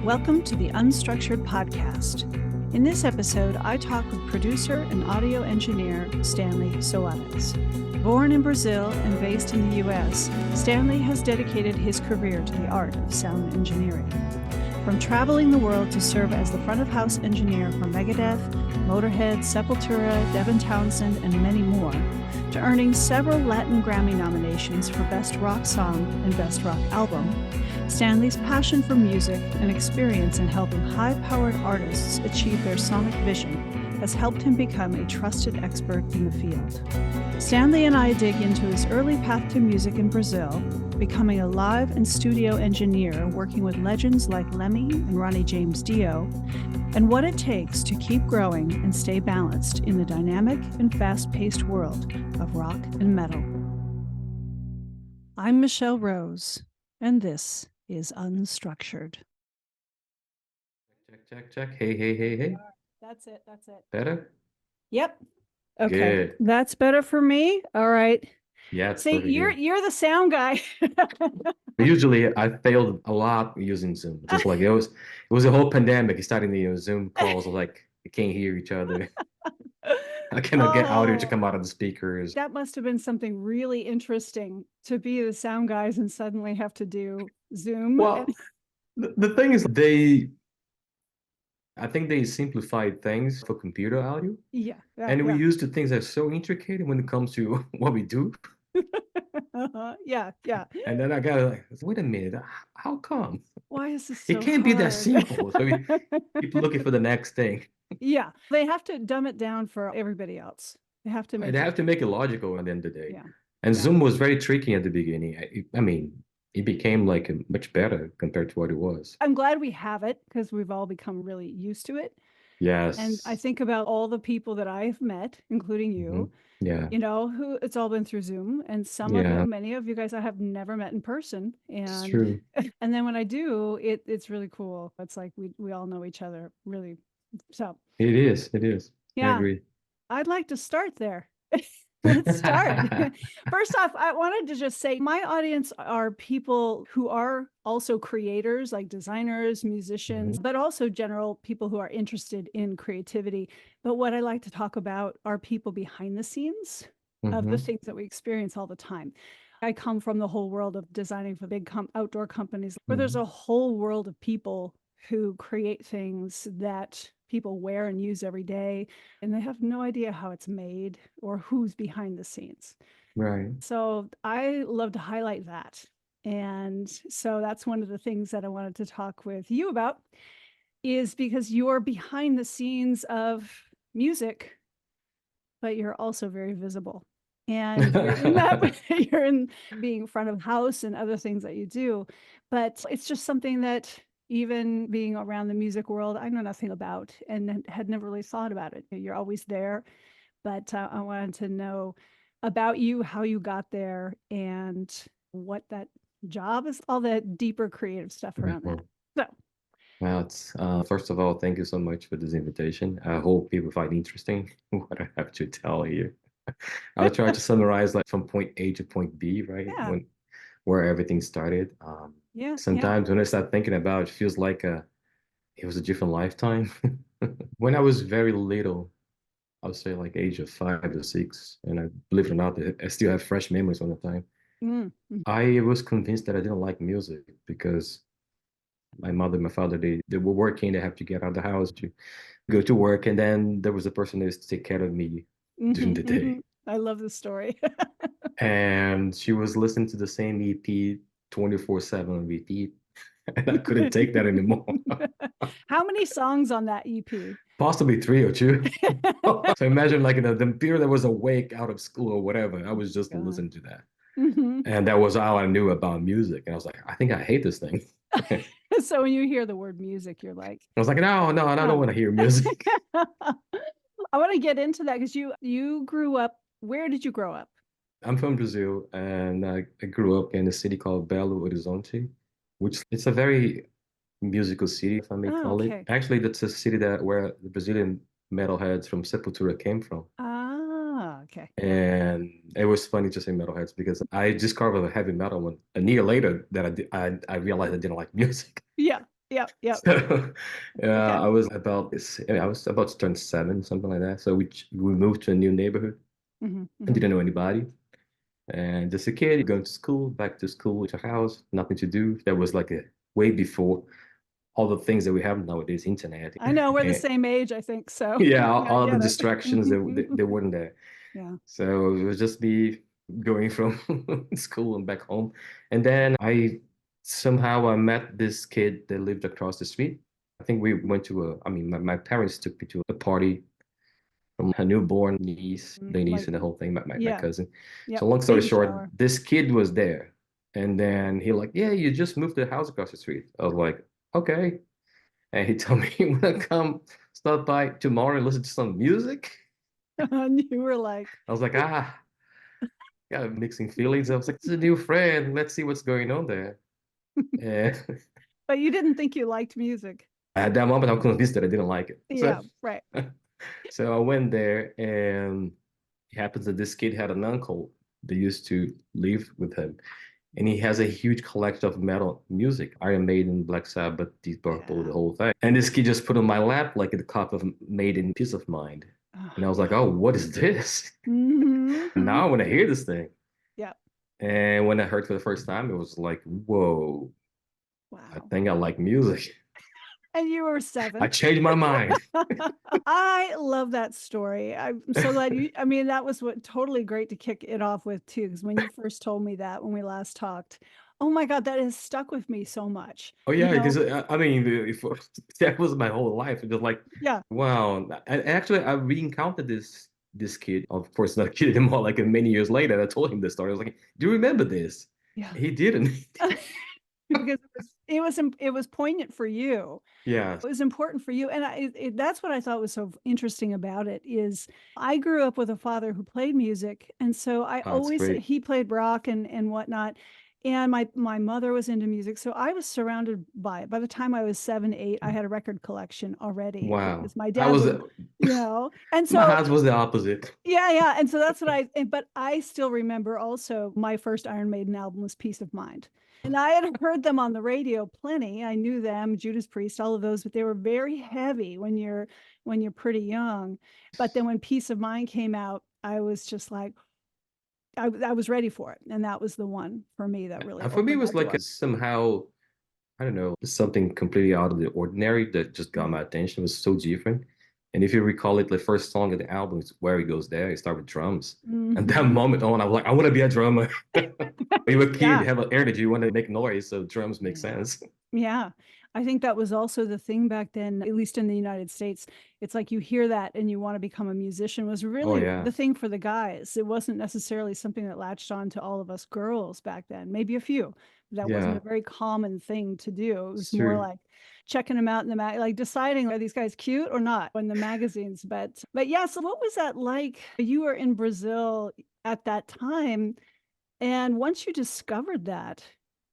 Welcome to the UnStruktured podcast. In this episode, I talk with producer and audio engineer Stanley Soares. Born in Brazil and based in the U.S., Stanley has dedicated his career to the art of sound engineering. From traveling the world to serve as the front-of-house engineer for Megadeth, Motorhead, Sepultura, Devin Townsend, and many more, to earning several Latin Grammy nominations for Best Rock Song and Best Rock Album, Stanley's passion for music and experience in helping high-powered artists achieve their sonic vision has helped him become a trusted expert in the field. Stanley and I dig into his early path to music in Brazil, becoming a live and studio engineer working with legends like Lemmy and Ronnie James Dio, and what it takes to keep growing and stay balanced in the dynamic and fast-paced world of rock and metal. I'm Michelle Rose, and this is UnStruktured. Check. Hey. That's it. Better? Yep. Okay. Good. That's better for me. All right. Yeah, it's See, perfect. you're the sound guy. Usually I failed a lot using Zoom. Just like it was a whole pandemic starting the Zoom calls like you can't hear each other. I cannot get audio to come out of the speakers. That must have been something really interesting to be the sound guys and suddenly have to do Zoom. Well, the thing is I think they simplified things for computer audio. Yeah. We used to things that are so intricate when it comes to what we do. Yeah. And then I got like, wait a minute, how come? Why is this so It can't be that hard? simple. So we keep looking for the next thing. Yeah, they have to dumb it down for everybody else. They have to make it logical at the end of the day. Yeah. And Zoom was very tricky at the beginning. I mean, it became like much better compared to what it was. I'm glad we have it because we've all become really used to it. Yes. And I think about all the people that I've met, including you, Yeah. who it's all been through Zoom. And some of you, many of you guys I have never met in person. And It's true. And then when I do, it's really cool. It's like we all know each other really. So It is. Yeah. I agree. I'd like to start there. Let's start. First off, I wanted to just say my audience are people who are also creators, like designers, musicians, but also general people who are interested in creativity. But what I like to talk about are people behind the scenes of the things that we experience all the time. I come from the whole world of designing for big outdoor companies where there's a whole world of people who create things that people wear and use every day, and they have no idea how it's made or who's behind the scenes. Right. So I love to highlight that. And so that's one of the things that I wanted to talk with you about, is because you're behind the scenes of music, but you're also very visible. And you're in being front of house and other things that you do. But it's just something that even being around the music world, I know nothing about and had never really thought about it. You're always there, but I wanted to know about you, how you got there, and what that job is, all that deeper creative stuff around that. So, well, it's first of all, thank you so much for this invitation. I hope people find interesting what I have to tell you. I'll try to summarize like from point A to point B, right? Yeah. Where everything started. Sometimes when I start thinking about it, it feels like it was a different lifetime. When I was very little, I would say like age of 5 or 6, and I believe it or not, I still have fresh memories from the time. I was convinced that I didn't like music because my mother and my father, they were working, they have to get out of the house to go to work, and then there was a person that used to take care of me during the day. I love the story. And she was listening to the same EP 24/7 on repeat, and I couldn't take that anymore. How many songs on that EP? Possibly 3 or 2. So imagine like the period that was awake out of school or whatever, I was just listening to that. And that was all I knew about music. And I was like, I think I hate this thing. So when you hear the word music, you're like, I was like, no, I don't want to hear music. I want to get into that because you grew up, where did you grow up? I'm from Brazil, and I grew up in a city called Belo Horizonte, which it's a very musical city, if I may call it. Actually, that's a city where the Brazilian metalheads from Sepultura came from. Okay. And it was funny to say metalheads because I discovered a heavy metal one a year later that I realized I didn't like music. Yeah. Yep. Yep. So Okay. I was about to turn 7, something like that. So we moved to a new neighborhood and didn't know anybody. And just a kid going to school, back to school, to house, nothing to do. That was like a way before all the things that we have nowadays, internet. I know we're the And same age, I think. So yeah, yeah, I all the get it. distractions that they weren't there. Yeah. So it was just me going from school and back home. And then I met this kid that lived across the street. I think we went to my parents took me to a party from a newborn niece, the niece Like, and the whole thing, my yeah. cousin. Yep. So long story Baby short, shower. this kid was there. And then he like, yeah, you just moved to the house across the street. I was like, okay. And he told me he wanna come stop by tomorrow and listen to some music. And you were like, I was like, got mixing feelings. I was like, it's a new friend. Let's see what's going on there. And but you didn't think you liked music. at that moment, I'm convinced that I didn't like it. Yeah, right. So I went there, and it happens that this kid had an uncle that used to live with him. And he has a huge collection of metal music, Iron Maiden, Black Sabbath, Deep Purple, Yeah. the whole thing. And this kid just put on my lap like a copy of Maiden Peace of Mind. And I was like, oh, what is this? Now I want to hear this thing. Yeah. And when I heard for the first time, it was like, whoa, Wow. I think I like music. And you were 7. I changed my mind. I love that story. I'm so glad that was what totally great to kick it off with too, because when you first told me that when we last talked, oh my God, that has stuck with me so much. Oh yeah, because that was my whole life. It was like, Yeah. wow. Actually, I re-encountered this kid. Of course, not a kid anymore. Like many years later, and I told him this story. I was like, "Do you remember this?" Yeah. He didn't. Because it was poignant for you. Yeah. It was important for you, and that's what I thought was so interesting about it is I grew up with a father who played music, and so I That's always great. he played rock and whatnot, and my mother was into music, so I was surrounded by it. By the time I was 7, 8, I had a record collection already Wow. because my I dad was would, and my so house was the opposite. yeah, and so that's what but I still remember also my first Iron Maiden album was Peace of Mind. And I had heard them on the radio plenty. I knew them, Judas Priest, all of those, but they were very heavy when you're pretty young. But then when Peace of Mind came out, I was just like, I was ready for it. And that was the one for me that really For me, it opened was that like door. somehow, I don't know, something completely out of the ordinary that just got my attention. It was so different. And if you recall it, the first song of the album is Where He Goes There. It started with drums. And that moment on, I was like, I want to be a drummer. When you're a kid, you have an energy, you want to make noise, so drums make sense. Yeah. I think that was also the thing back then, at least in the United States. It's like you hear that and you want to become a musician was Oh really yeah. the thing for the guys. It wasn't necessarily something that latched on to all of us girls back then, maybe a few. That wasn't Yeah. a very common thing to do. It was It's more true. like checking them out in the like deciding are these guys cute or not in the magazines. But yeah, so what was that like? You were in Brazil at that time, and once you discovered that,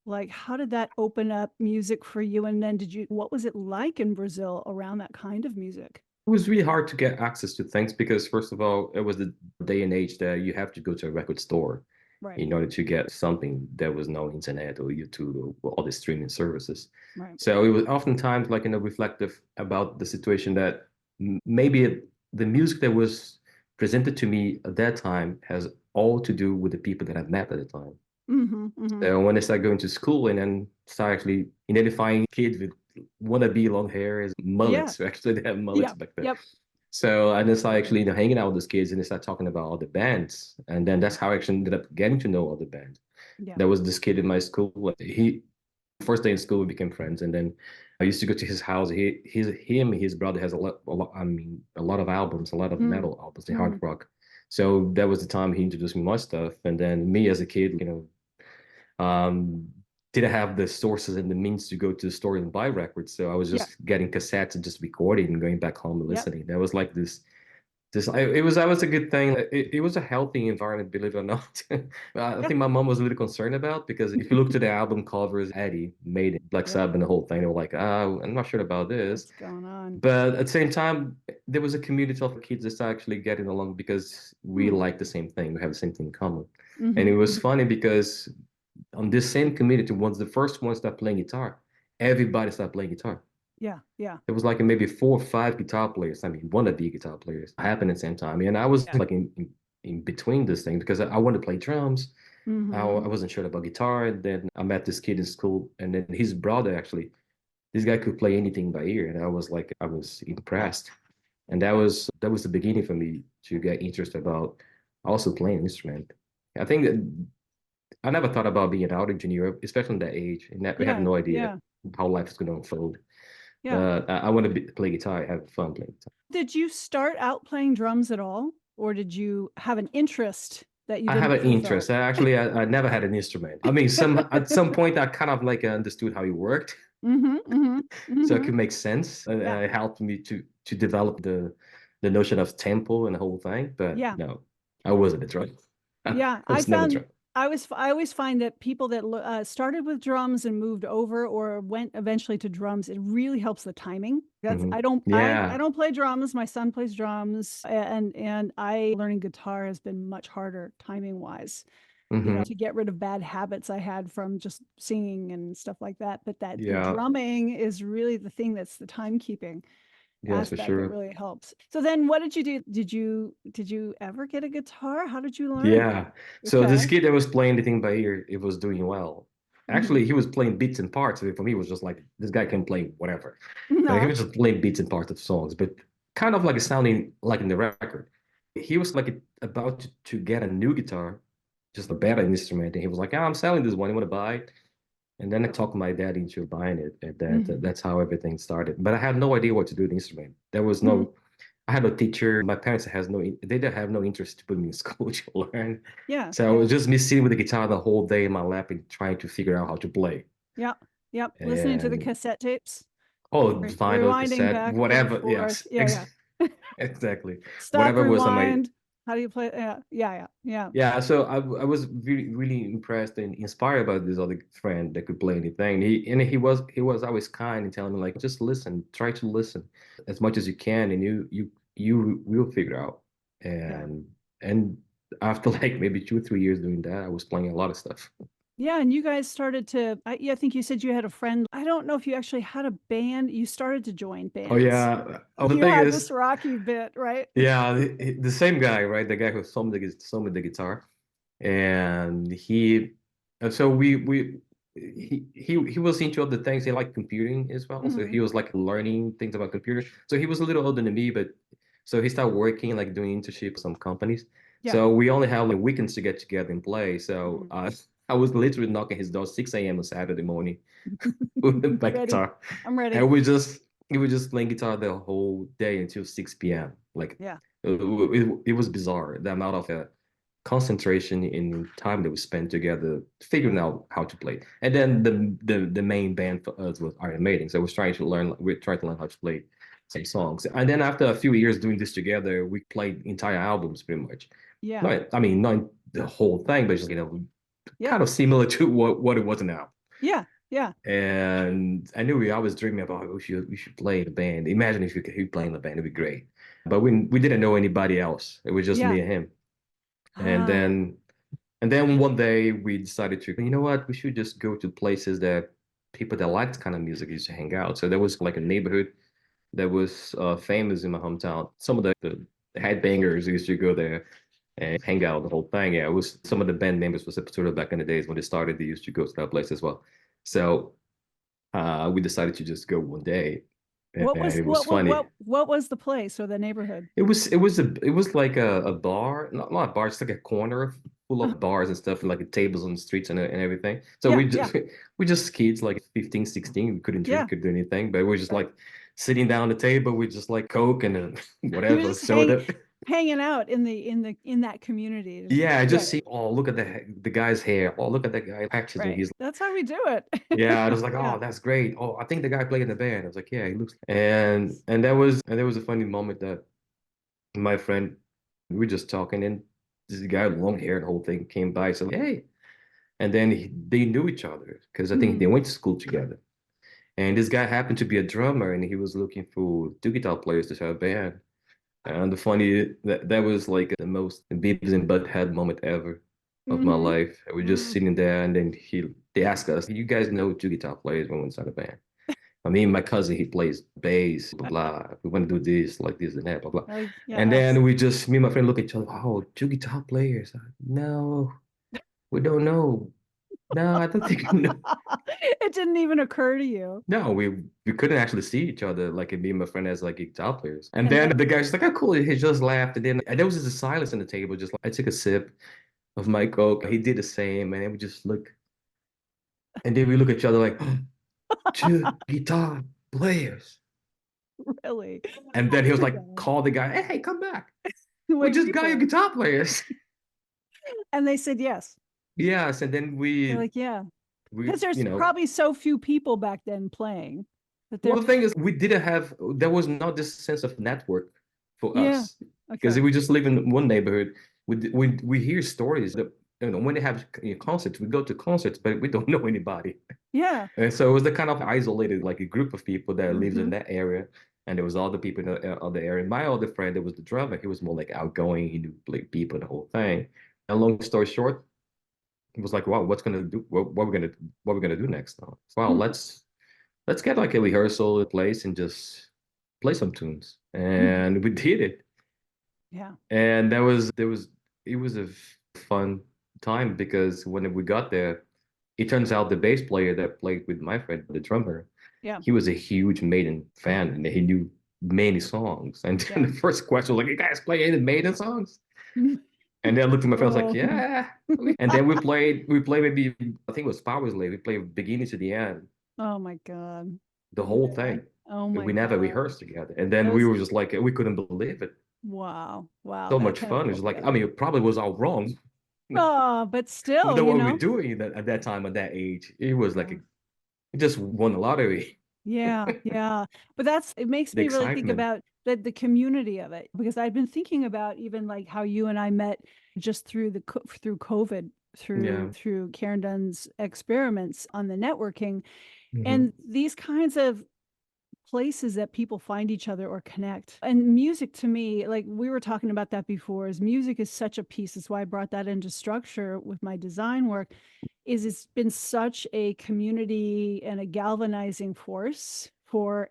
like, how did that open up music for you? And then what was it like in Brazil around that kind of music? It was really hard to get access to things because, first of all, it was the day and age that you have to go to a record store Right, in order to get something. There was no internet or YouTube or all the streaming services. right. So it was oftentimes like, reflective about the situation that maybe the music that was presented to me at that time has all to do with the people that I've met at the time. So when I started going to school and then start actually identifying kids with wannabe long hair as mullets, actually they have mullets back then. Yep. So I just started actually hanging out with those kids and they started talking about all the bands. And then that's how I actually ended up getting to know all the bands. Yeah. There was this kid in my school. He first day in school we became friends, and then I used to go to his house. His brother has a lot of albums, a lot of metal albums, and hard rock. So that was the time he introduced me to my stuff. And then me as a kid, didn't have the sources and the means to go to the store and buy records. So I was just getting cassettes and just recording and going back home and listening. That was like it was a good thing. It was a healthy environment, believe it or not. I think my mom was a little concerned about because if you look to the album covers, Eddie made it, Black Sabbath and the whole thing, they were like, I'm not sure about this. What's going on? But at the same time, there was a community of kids that's actually getting along because we like the same thing. We have the same thing in common. And it was funny because on this same community, was the first ones that playing guitar. everybody started playing guitar. Yeah, yeah. It was like maybe 4 or 5 guitar players. I mean, one of the guitar players happened at the same time. And I was like in between this thing because I wanted to play drums. I wasn't sure about guitar. And then I met this kid in school, and then his brother actually, this guy could play anything by ear. And I was like, I was impressed. And that was the beginning for me to get interested about also playing an instrument. I think that I never thought about being an audio engineer, especially in that age. And that we have no idea how life is going to unfold. Yeah. But I want to play guitar, have fun playing guitar. Did you start out playing drums at all, or did you have an interest that you I didn't have an fulfill? interest. I never had an instrument. I mean, at some point, I kind of like understood how it worked, so it could make sense. It helped me to develop the notion of tempo and the whole thing. But no, I wasn't a drummer. Yeah, I found I always find that people that started with drums and moved over or went eventually to drums, it really helps the timing. That's I don't play drums. My son plays drums, and learning guitar has been much harder timing wise. You know, to get rid of bad habits I had from just singing and stuff like that. But the drumming is really the thing that's the timekeeping aspect that really helps. So then what did you do? Did you ever get a guitar? How did you learn? Yeah. So this kid that was playing the thing by ear, it was doing well. Actually, he was playing bits and parts. So for me, it was just like, this guy can play whatever. But he was just playing bits and parts of songs, but kind of like sounding like in the record. He was like about to get a new guitar, just a better instrument. And he was like, I'm selling this one. You want to buy it? And then I talked my dad into buying it. And that's how everything started. But I had no idea what to do with the instrument. There was no, I had no teacher. My parents they didn't have no interest to put me in school to learn. Yeah. So it was just me sitting with the guitar the whole day in my lap and trying to figure out how to play. Yeah. Yep. Listening to the cassette tapes. Oh, vinyl, cassette, whatever. Yes. Yeah. Exactly. Stop, whatever was on my. How do you play? Yeah. So I was really, really impressed and inspired by this other friend that could play anything. He was always kind and telling me like, just listen, try to listen as much as you can, and you will figure out. And after like maybe 2 or 3 years doing that, I was playing a lot of stuff. Yeah, and you guys started to, I think you said you had a friend. I don't know if you actually had a band. You started to join bands. Oh, yeah. The thing is, this rocky bit, right? Yeah, the same guy, right? The guy who sold me the guitar. And he was into other things. He liked computing as well. So he was like learning things about computers. So he was a little older than me, but so he started working, like doing internship with some companies. Yeah. So we only have like weekends to get together and play. So I was literally knocking his door 6 a.m. on Saturday morning with my guitar. I'm ready. And we were just playing guitar the whole day until 6 p.m. Like it was bizarre, the amount of concentration in time that we spent together figuring out how to play. And then the main band for us was Iron Maiden. So we're trying to learn how to play some songs. And then after a few years doing this together, we played entire albums pretty much. Yeah. I mean, not the whole thing, but just, kind of similar to what it was now. Yeah. Yeah. And I knew I was dreaming about, we should play in a band. Imagine if you could play in a band, it'd be great. But we didn't know anybody else. It was just me and him. And then one day we decided to, you know what, we should just go to places that people that liked kind of music used to hang out. So there was like a neighborhood that was famous in my hometown. Some of the headbangers used to go there and hang out, the whole thing. Yeah, it was some of the band members for Sepultura back in the days when they started. They used to go to that place as well. So we decided to just go one day. What was funny. What was the place or the neighborhood? It was like a bar, not a bar, it's like a corner full of bars and stuff, and like tables on the streets and everything. So we just kids like 15, 16. We couldn't drink, could do anything, but we were just like sitting down at the table with just like Coke and whatever soda. Hanging out in that community. Yeah, I just see, oh, look at the guy's hair. Oh, look at that guy patches. That's how we do it. Yeah, I was like, oh, that's great. Oh, I think the guy played in the band. I was like, yeah, he looks. And there was a funny moment that my friend, we were just talking, and this guy with long hair, the whole thing came by. So hey, and then they knew each other because I think they went to school together. And this guy happened to be a drummer, and he was looking for 2 guitar players to have a band. And the funny that was like the most Beavis and Butthead moment ever of my life. We're just sitting there, and then they asked us, "You guys know 2 guitar players when we start a band?" I mean, my cousin, he plays bass, blah, blah. We want to do this, like this and that, blah, blah. Like, And yes. then me and my friend look at each other, oh, two guitar players. No, we don't know. No, I don't think we know. It didn't even occur to you. No, we couldn't actually see each other, like me and my friend as like guitar players. And then the guy's like, oh, cool. He just laughed. And there was just a silence on the table. Just like, I took a sip of my Coke. He did the same. And then we just look. And then we look at each other like, two guitar players. Really? And then he was like, call the guy, hey, come back. We just got your guitar players. And they said yes. Yes. And then They're like, yeah. Because there's probably so few people back then playing. Well, the thing is, there was not this sense of network for us. Because we just live in one neighborhood. We hear stories that, when they have concerts, we go to concerts, but we don't know anybody. Yeah. And so it was the kind of isolated, like a group of people that lives in that area. And there was all the people in the other area. My other friend, there was the drummer. He was more like outgoing. He knew like people, the whole thing. And long story short, he was like, "Wow, what's gonna do? What we're gonna do next?" So, wow, let's get like a rehearsal in place and just play some tunes. And we did it. Yeah. And it was a fun time because when we got there, it turns out the bass player that played with my friend, the drummer, he was a huge Maiden fan and he knew many songs. And then the first question was like, "You guys play any Maiden songs?" And then I looked at my friend, I was like, "Yeah." And then we played maybe, I think it was Power's Slave. We played beginning to the end. Oh my God. The whole thing. Oh my God. We never rehearsed together. And then we were just like, we couldn't believe it. Wow. So much fun. It's like, I mean, it probably was all wrong. Oh, but still, we know what we're doing at that time, at that age. It was like, it just won the lottery. Yeah. But it makes me really think about the community of it, because I've been thinking about even like how you and I met just through COVID, through Karen Dunn's experiments on the networking, and these kinds of places that people find each other or connect. And music, to me, like we were talking about that before, is music is such a piece. That's why I brought that into Struktur with my design work. It's been such a community and a galvanizing force for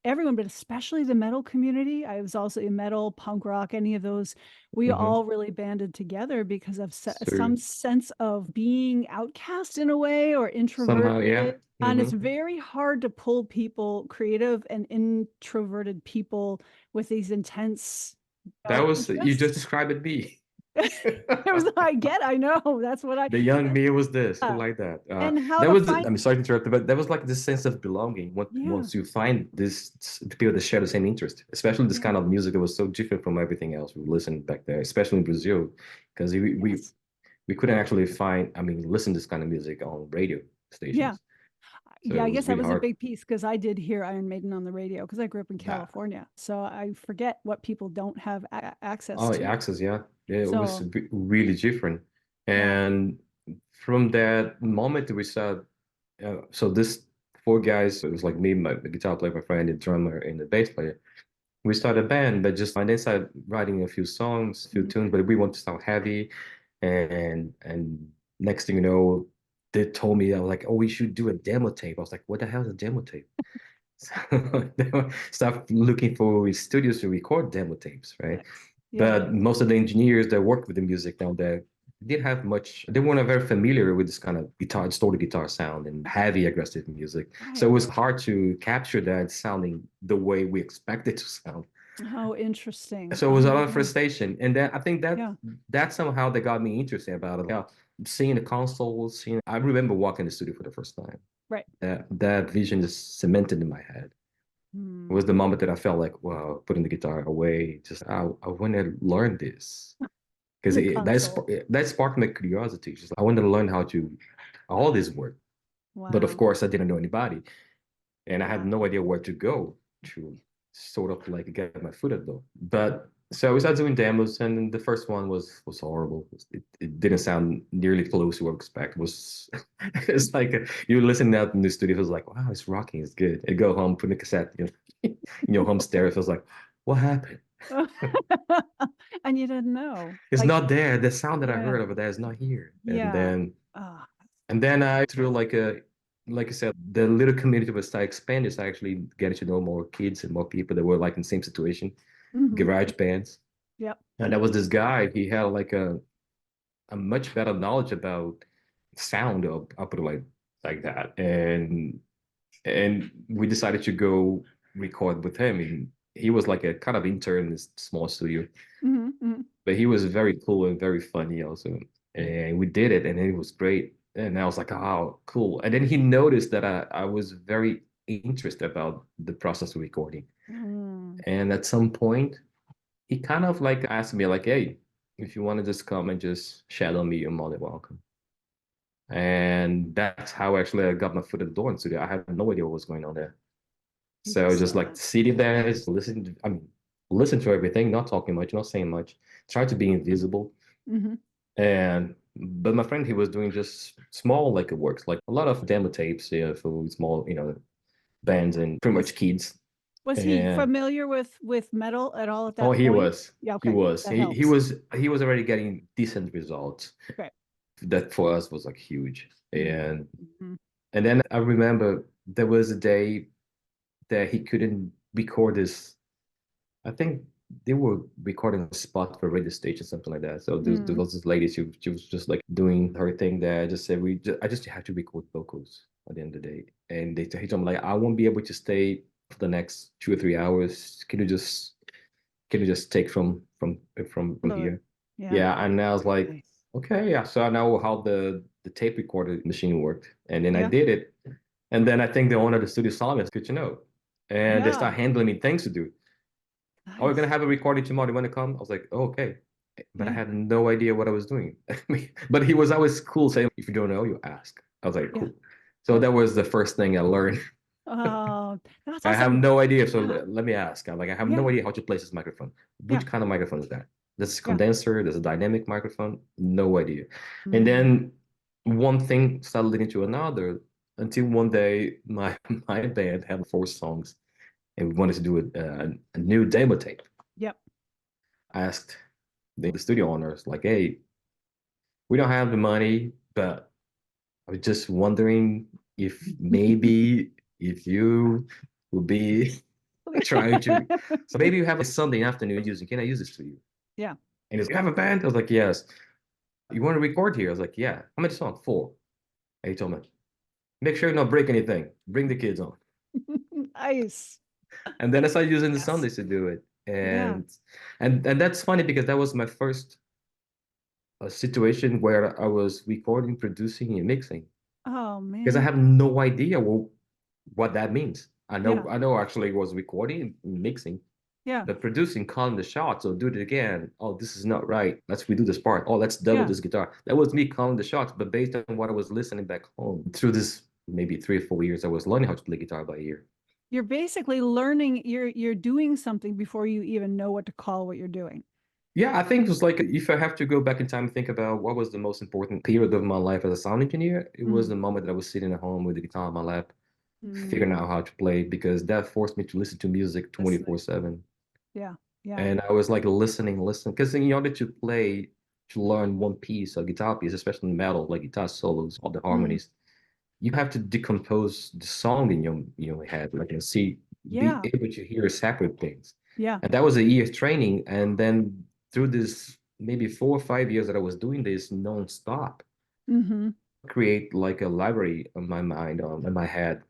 everyone, but especially the metal community. I was also in metal, punk rock, any of those. We all really banded together because of some sense of being outcast in a way, or introverted. Somehow, yeah. And it's very hard to pull people, creative and introverted people, with these intense. You just described it, me. I know. That's what the young me was this, like that. And how that was, I'm sorry to interrupt, but that was like this sense of belonging. Once you find this people that share the same interest, especially this kind of music that was so different from everything else we listened back there, especially in Brazil, because we couldn't actually listen to this kind of music on radio stations. So I guess that was a big piece, because I did hear Iron Maiden on the radio because I grew up in California. So I forget what people don't have access to. Access, yeah. It was really different. And from that moment we saw, so this 4 guys, it was like me, my guitar player, my friend, the drummer, and the bass player. We started a band, but and they started writing a few songs, a few tunes, but we want to sound heavy. And next thing you know, they told me, like, "Oh, we should do a demo tape." I was like, "What the hell is a demo tape?" So they started looking for studios to record demo tapes, right? But most of the engineers that worked with the music down there didn't have much. They weren't very familiar with this kind of distorted guitar sound and heavy, aggressive music. So it was hard to capture that sounding the way we expect it to sound. Oh, interesting. So it was a lot of frustration, and then I think that somehow that got me interested about it. Seeing the consoles, I remember walking the studio for the first time. Right. That vision is cemented in my head. It was the moment that I felt like, wow, putting the guitar away, just I want to learn this, because that sparked my curiosity. Just I wanted to learn how all this work. Wow. But of course, I didn't know anybody, and I had no idea where to go to sort of like get my foot at the door. But so we started doing demos, and the first one was horrible. It didn't sound nearly close to what I expect. It's like you listen out in the studio, it was like, wow, it's rocking, it's good. You go home, put in a cassette, in your home stereo, it was like, what happened? And you didn't know. It's not there. The sound that I heard over there is not here. And then I threw like like I said, the little community was start expanding, so I actually getting to know more kids and more people that were like in the same situation, garage bands. Yep. And that was this guy. He had like a much better knowledge about sound, up to like that. And we decided to go record with him. And he was like a kind of intern in this small studio, but he was very cool and very funny also. And we did it, and it was great. And I was like, oh, cool. And then he noticed that I was very interested about the process of recording. And at some point, he kind of like asked me, like, hey, if you want to just come and just shadow me, you're more than welcome. And that's how actually I got my foot in the door in the studio. I had no idea what was going on there. So just like sitting there, just listen to everything, not talking much, not saying much, try to be invisible. But my friend, he was doing just small like works, like a lot of demo tapes, for small, bands and pretty much kids. Was he familiar with metal at all at that Oh, point? he was. Yeah, okay. He was. He was already getting decent results. Okay. That for us was like huge. And then I remember there was a day that he couldn't record this. I think they were recording a spot for a radio station, something like that. So there was this lady, she was just like doing her thing there. I just said I just have to record vocals at the end of the day. And he told me like, I won't be able to stay for the next 2 or 3 hours. Can you just take from here? Yeah. And I was like, okay, yeah. So I know how the tape recorder machine worked. And then I did it. And then I think the owner of the studio saw me, it's good to know. And they start handling me things to do. Nice. Oh, we're gonna have a recording tomorrow. You want to come? I was like, oh, okay. But I had no idea what I was doing. But he was always cool saying, if you don't know, you ask. I was like, cool. So that was the first thing I learned. Oh, that's awesome. I have no idea. So let me ask. I have no idea how to place this microphone. Which kind of microphone is that? This is a condenser, there's a dynamic microphone. No idea. And then one thing started leading to another until one day my band had 4 songs and we wanted to do a new demo tape. Yep. I asked the studio owners, like, hey, we don't have the money, but I was just wondering if maybe if you would be trying to, so maybe you have a Sunday afternoon using, can I use this to you? Yeah. And he's, you have a band? I was like, yes. You want to record here? I was like, yeah. How many songs? 4. And he told me, make sure you don't break anything. Bring the kids on. Nice. And then I started using the Sundays to do it. And that's funny because that was my first situation where I was recording, producing, and mixing. Oh man! Because I have no idea what that means. I know actually it was recording, mixing. Yeah. But producing, calling the shots, or do it again. Oh, this is not right. Let's redo this part. Oh, let's double this guitar. That was me calling the shots, but based on what I was listening back home through this maybe 3 or 4 years, I was learning how to play guitar by ear. You're basically learning. You're doing something before you even know what to call what you're doing. Yeah, I think it was like if I have to go back in time and think about what was the most important period of my life as a sound engineer, it was the moment that I was sitting at home with the guitar on my lap, figuring out how to play, because that forced me to listen to music 24/7. Yeah, yeah. And I was like listening, because in order to play, to learn one piece, a guitar piece, especially in metal, like guitar solos, all the harmonies, you have to decompose the song in your head, like and see, be able to hear separate things. Yeah. And that was a year of training, and then through this maybe 4 or 5 years that I was doing this nonstop, create like a library in my mind, in my head,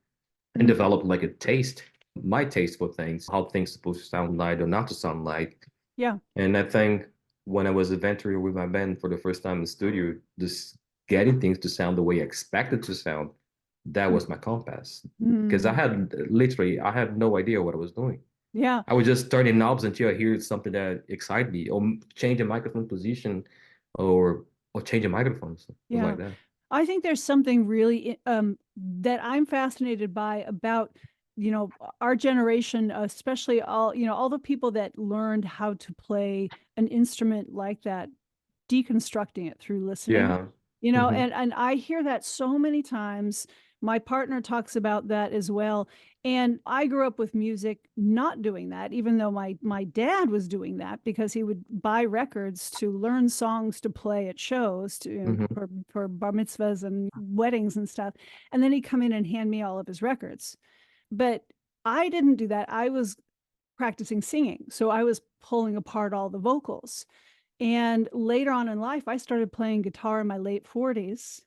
and develop like a taste, my taste for things, how things supposed to sound like or not to sound like. Yeah. And I think when I was venturing with my band for the first time in the studio, just getting things to sound the way I expected to sound, that was my compass. Because I had no idea what I was doing. Yeah. I was just turning knobs until I hear something that excited me, or changing microphone position, or changing microphones. Yeah. Like that. I think there's something really that I'm fascinated by about, our generation, especially all the people that learned how to play an instrument like that, deconstructing it through listening. Yeah. And I hear that so many times My partner talks about that as well. And I grew up with music not doing that, even though my dad was doing that, because he would buy records to learn songs to play at shows to, for bar mitzvahs and weddings and stuff. And then he'd come in and hand me all of his records. But I didn't do that. I was practicing singing. So I was pulling apart all the vocals. And later on in life, I started playing guitar in my late 40s.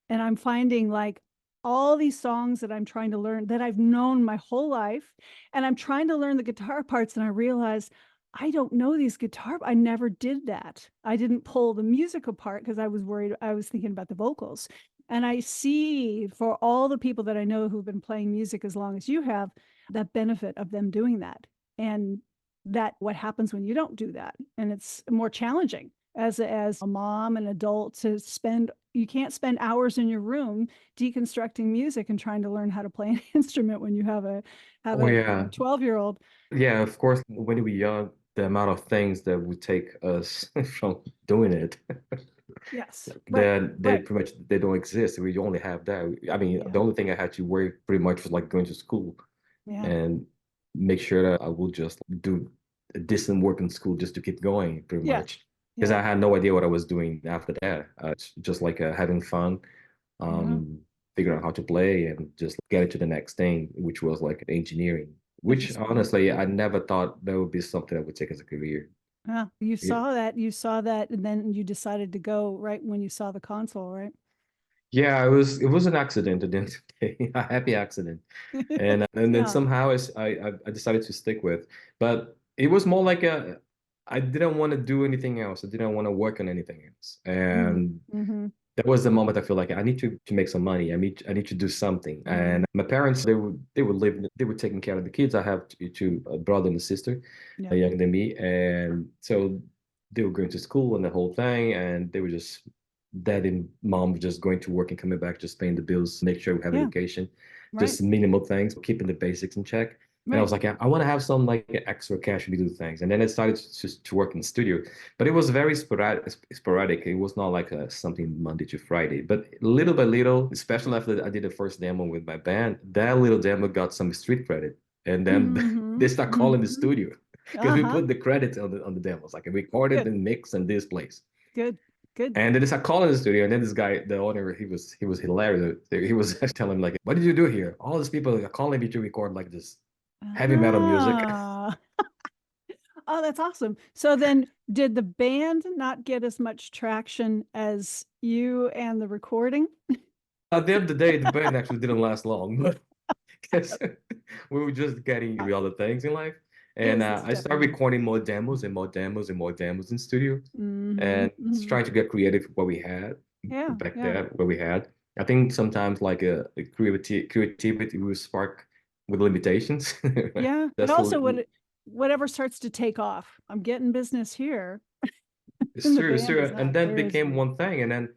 And I'm finding like all these songs that I'm trying to learn that I've known my whole life. And I'm trying to learn the guitar parts. And I realized I don't know these guitar. I never did that. I didn't pull the music apart because I was worried. I was thinking about the vocals. And I see for all the people that I know who've been playing music as long as you have, that benefit of them doing that. And that what happens when you don't do that. And it's more challenging as a mom and adult to spend, you can't spend hours in your room deconstructing music and trying to learn how to play an instrument when you have a 12-year-old. Yeah, of course, when we were young, the amount of things that would take us from doing it. Yes. They pretty much they don't exist. We only have that. I mean, the only thing I had to worry pretty much was like going to school and make sure that I will just do a decent work in school just to keep going pretty much. Because I had no idea what I was doing after that. Just like having fun, figuring out how to play and just get into the next thing, which was like engineering, which honestly, I never thought that would be something I would take as a career. Yeah, you saw that, and then you decided to go right when you saw the console, right? Yeah, it was an accident at the end of the day, a happy accident, and then somehow I decided to stick with, but it was more like I didn't want to do anything else. I didn't want to work on anything else, and that was the moment I feel like I need to make some money. I need to do something. And my parents they were taking care of the kids. I have two a brother and a sister, younger than me, and so they were going to school and the whole thing, and they were just dad and mom just going to work and coming back, just paying the bills, make sure we have education, just minimal things, keeping the basics in check. And I was like, I want to have some like extra cash to do things. And then I started to work in the studio, but it was very sporadic. It was not like something Monday to Friday, but little by little, especially after I did the first demo with my band, that little demo got some street credit. And then they start calling the studio because we put the credits on the demos, like recorded and mixed in this place. Good. And then they start calling the studio, and then this guy, the owner, he was hilarious. He was telling him like, "What did you do here? All these people are calling me to record like this heavy metal music." Oh, that's awesome. So then did the band not get as much traction as you and the recording? At the end of the day, the band actually didn't last long, but because we were just getting the other things in life. And I started recording more demos and more demos and more demos in studio, and trying to get creative with what we had back there, what we had. I think sometimes like a creativity will spark with limitations. Yeah, but also whatever starts to take off. I'm getting business here. It's true. And then became one thing, and then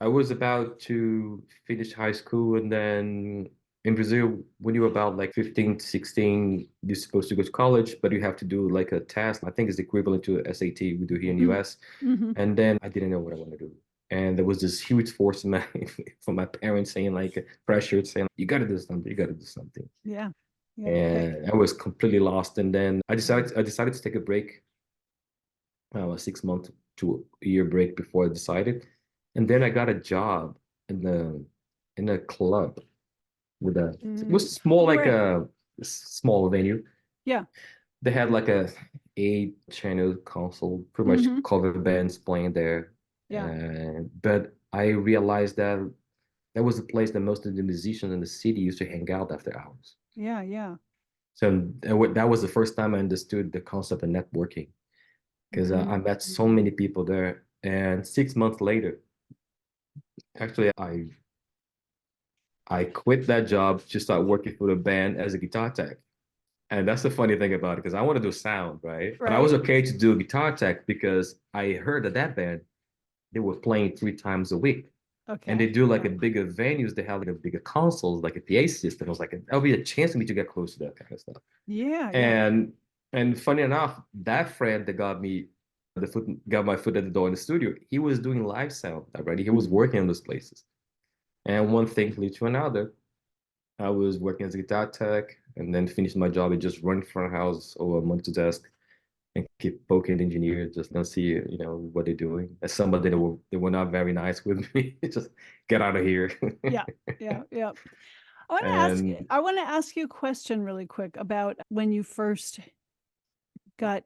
I was about to finish high school, and then in Brazil, when you're about like 15, 16, you're supposed to go to college, but you have to do like a test. I think it's equivalent to SAT we do here in the US. And then I didn't know what I want to do. And there was this huge force in from my parents saying like pressure, saying, you got to do something, you got to do something. Yeah. And I was completely lost. And then I decided to take a break, a 6 month to a year break before I decided. And then I got a job in a club with it was small, like a small venue. Yeah. They had like a 8-channel console, pretty much cover bands playing there. Yeah. But I realized that was the place that most of the musicians in the city used to hang out after hours. Yeah, yeah. So that was the first time I understood the concept of networking, because I met so many people there. And 6 months later, actually, I quit that job to start working for the band as a guitar tech. And that's the funny thing about it, because I want to do sound, right? But I was okay to do guitar tech because I heard that band, they were playing 3 times a week. Okay. And they do like a bigger venues, they have like a bigger consoles, like a PA system. I was like, that'll be a chance for me to get close to that kind of stuff. Yeah. And funny enough, that friend that got my foot at the door in the studio, he was doing live sound already. He was working on those places. And one thing led to another. I was working as a guitar tech and then finished my job and just run front of house or a month to desk and keep poking the engineers, just don't see, what they're doing. As somebody they were not very nice with me. Just get out of here. Yeah, yeah, yeah. And I want to ask you a question really quick about when you first got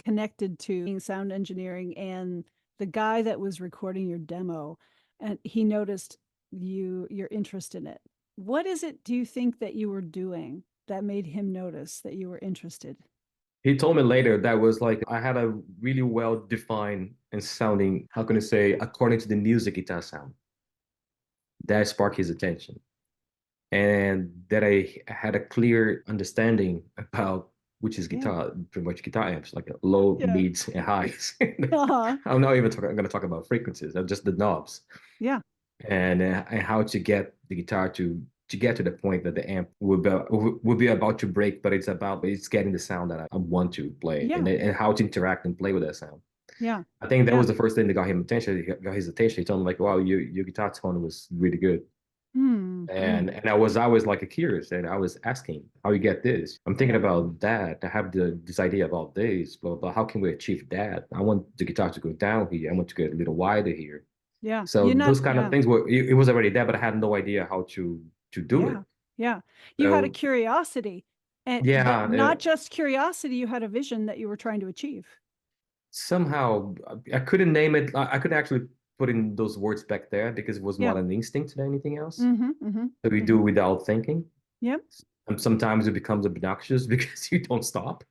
connected to sound engineering and the guy that was recording your demo, and he noticed your interest in it. What is it do you think that you were doing that made him notice that you were interested? he told me later that was like I had a really well defined and sounding, how can I say, according to the music guitar sound. That sparked his attention. And that I had a clear understanding about which is guitar, pretty much guitar amps, like low, Yeah. mids, and highs. Uh-huh. I'm not even going to talk about frequencies, just the knobs. Yeah. And how to get the guitar to get to the point that the amp will be about to break, but it's getting the sound that I want to play, Yeah. and how to interact and play with that sound. Yeah. I think that Yeah. was the first thing that got him attention. He got his attention. He told me like, "Wow, your guitar tone was really good." And I was always like a curious, and I was asking how you get this. I'm thinking about that. I have this idea about this, but how can we achieve that? I want the guitar to go down here. I want to get a little wider here. Yeah. So those kind of things were it was already there, but I had no idea how to do it. Yeah. You had a curiosity, and Yeah, not just curiosity, you had a vision that you were trying to achieve. Somehow I couldn't name it. I couldn't actually put in those words back there because it was more an instinct than anything else. So we do without thinking. Yep. And sometimes it becomes obnoxious because you don't stop,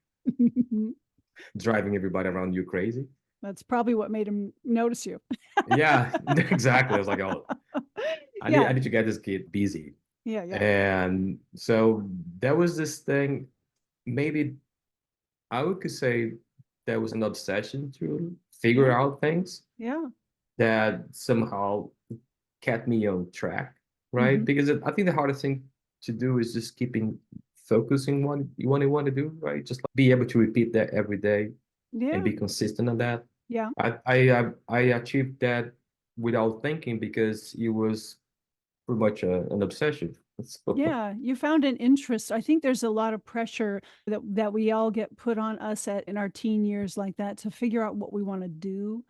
driving everybody around you crazy. That's probably what made him notice you. Yeah, exactly. I was like, oh, I need to get this kid busy. Yeah, yeah. And so there was this thing, maybe I could say there was an obsession to figure out things that somehow kept me on track, right? Because I think the hardest thing to do is just keeping focusing what you want to do, right? Just like be able to repeat that every day and be consistent on that. Yeah. I achieved that without thinking because it was pretty much an obsession. So, Yeah, you found an interest. I think there's a lot of pressure that we all get put on us in our teen years like that to figure out what we want to do.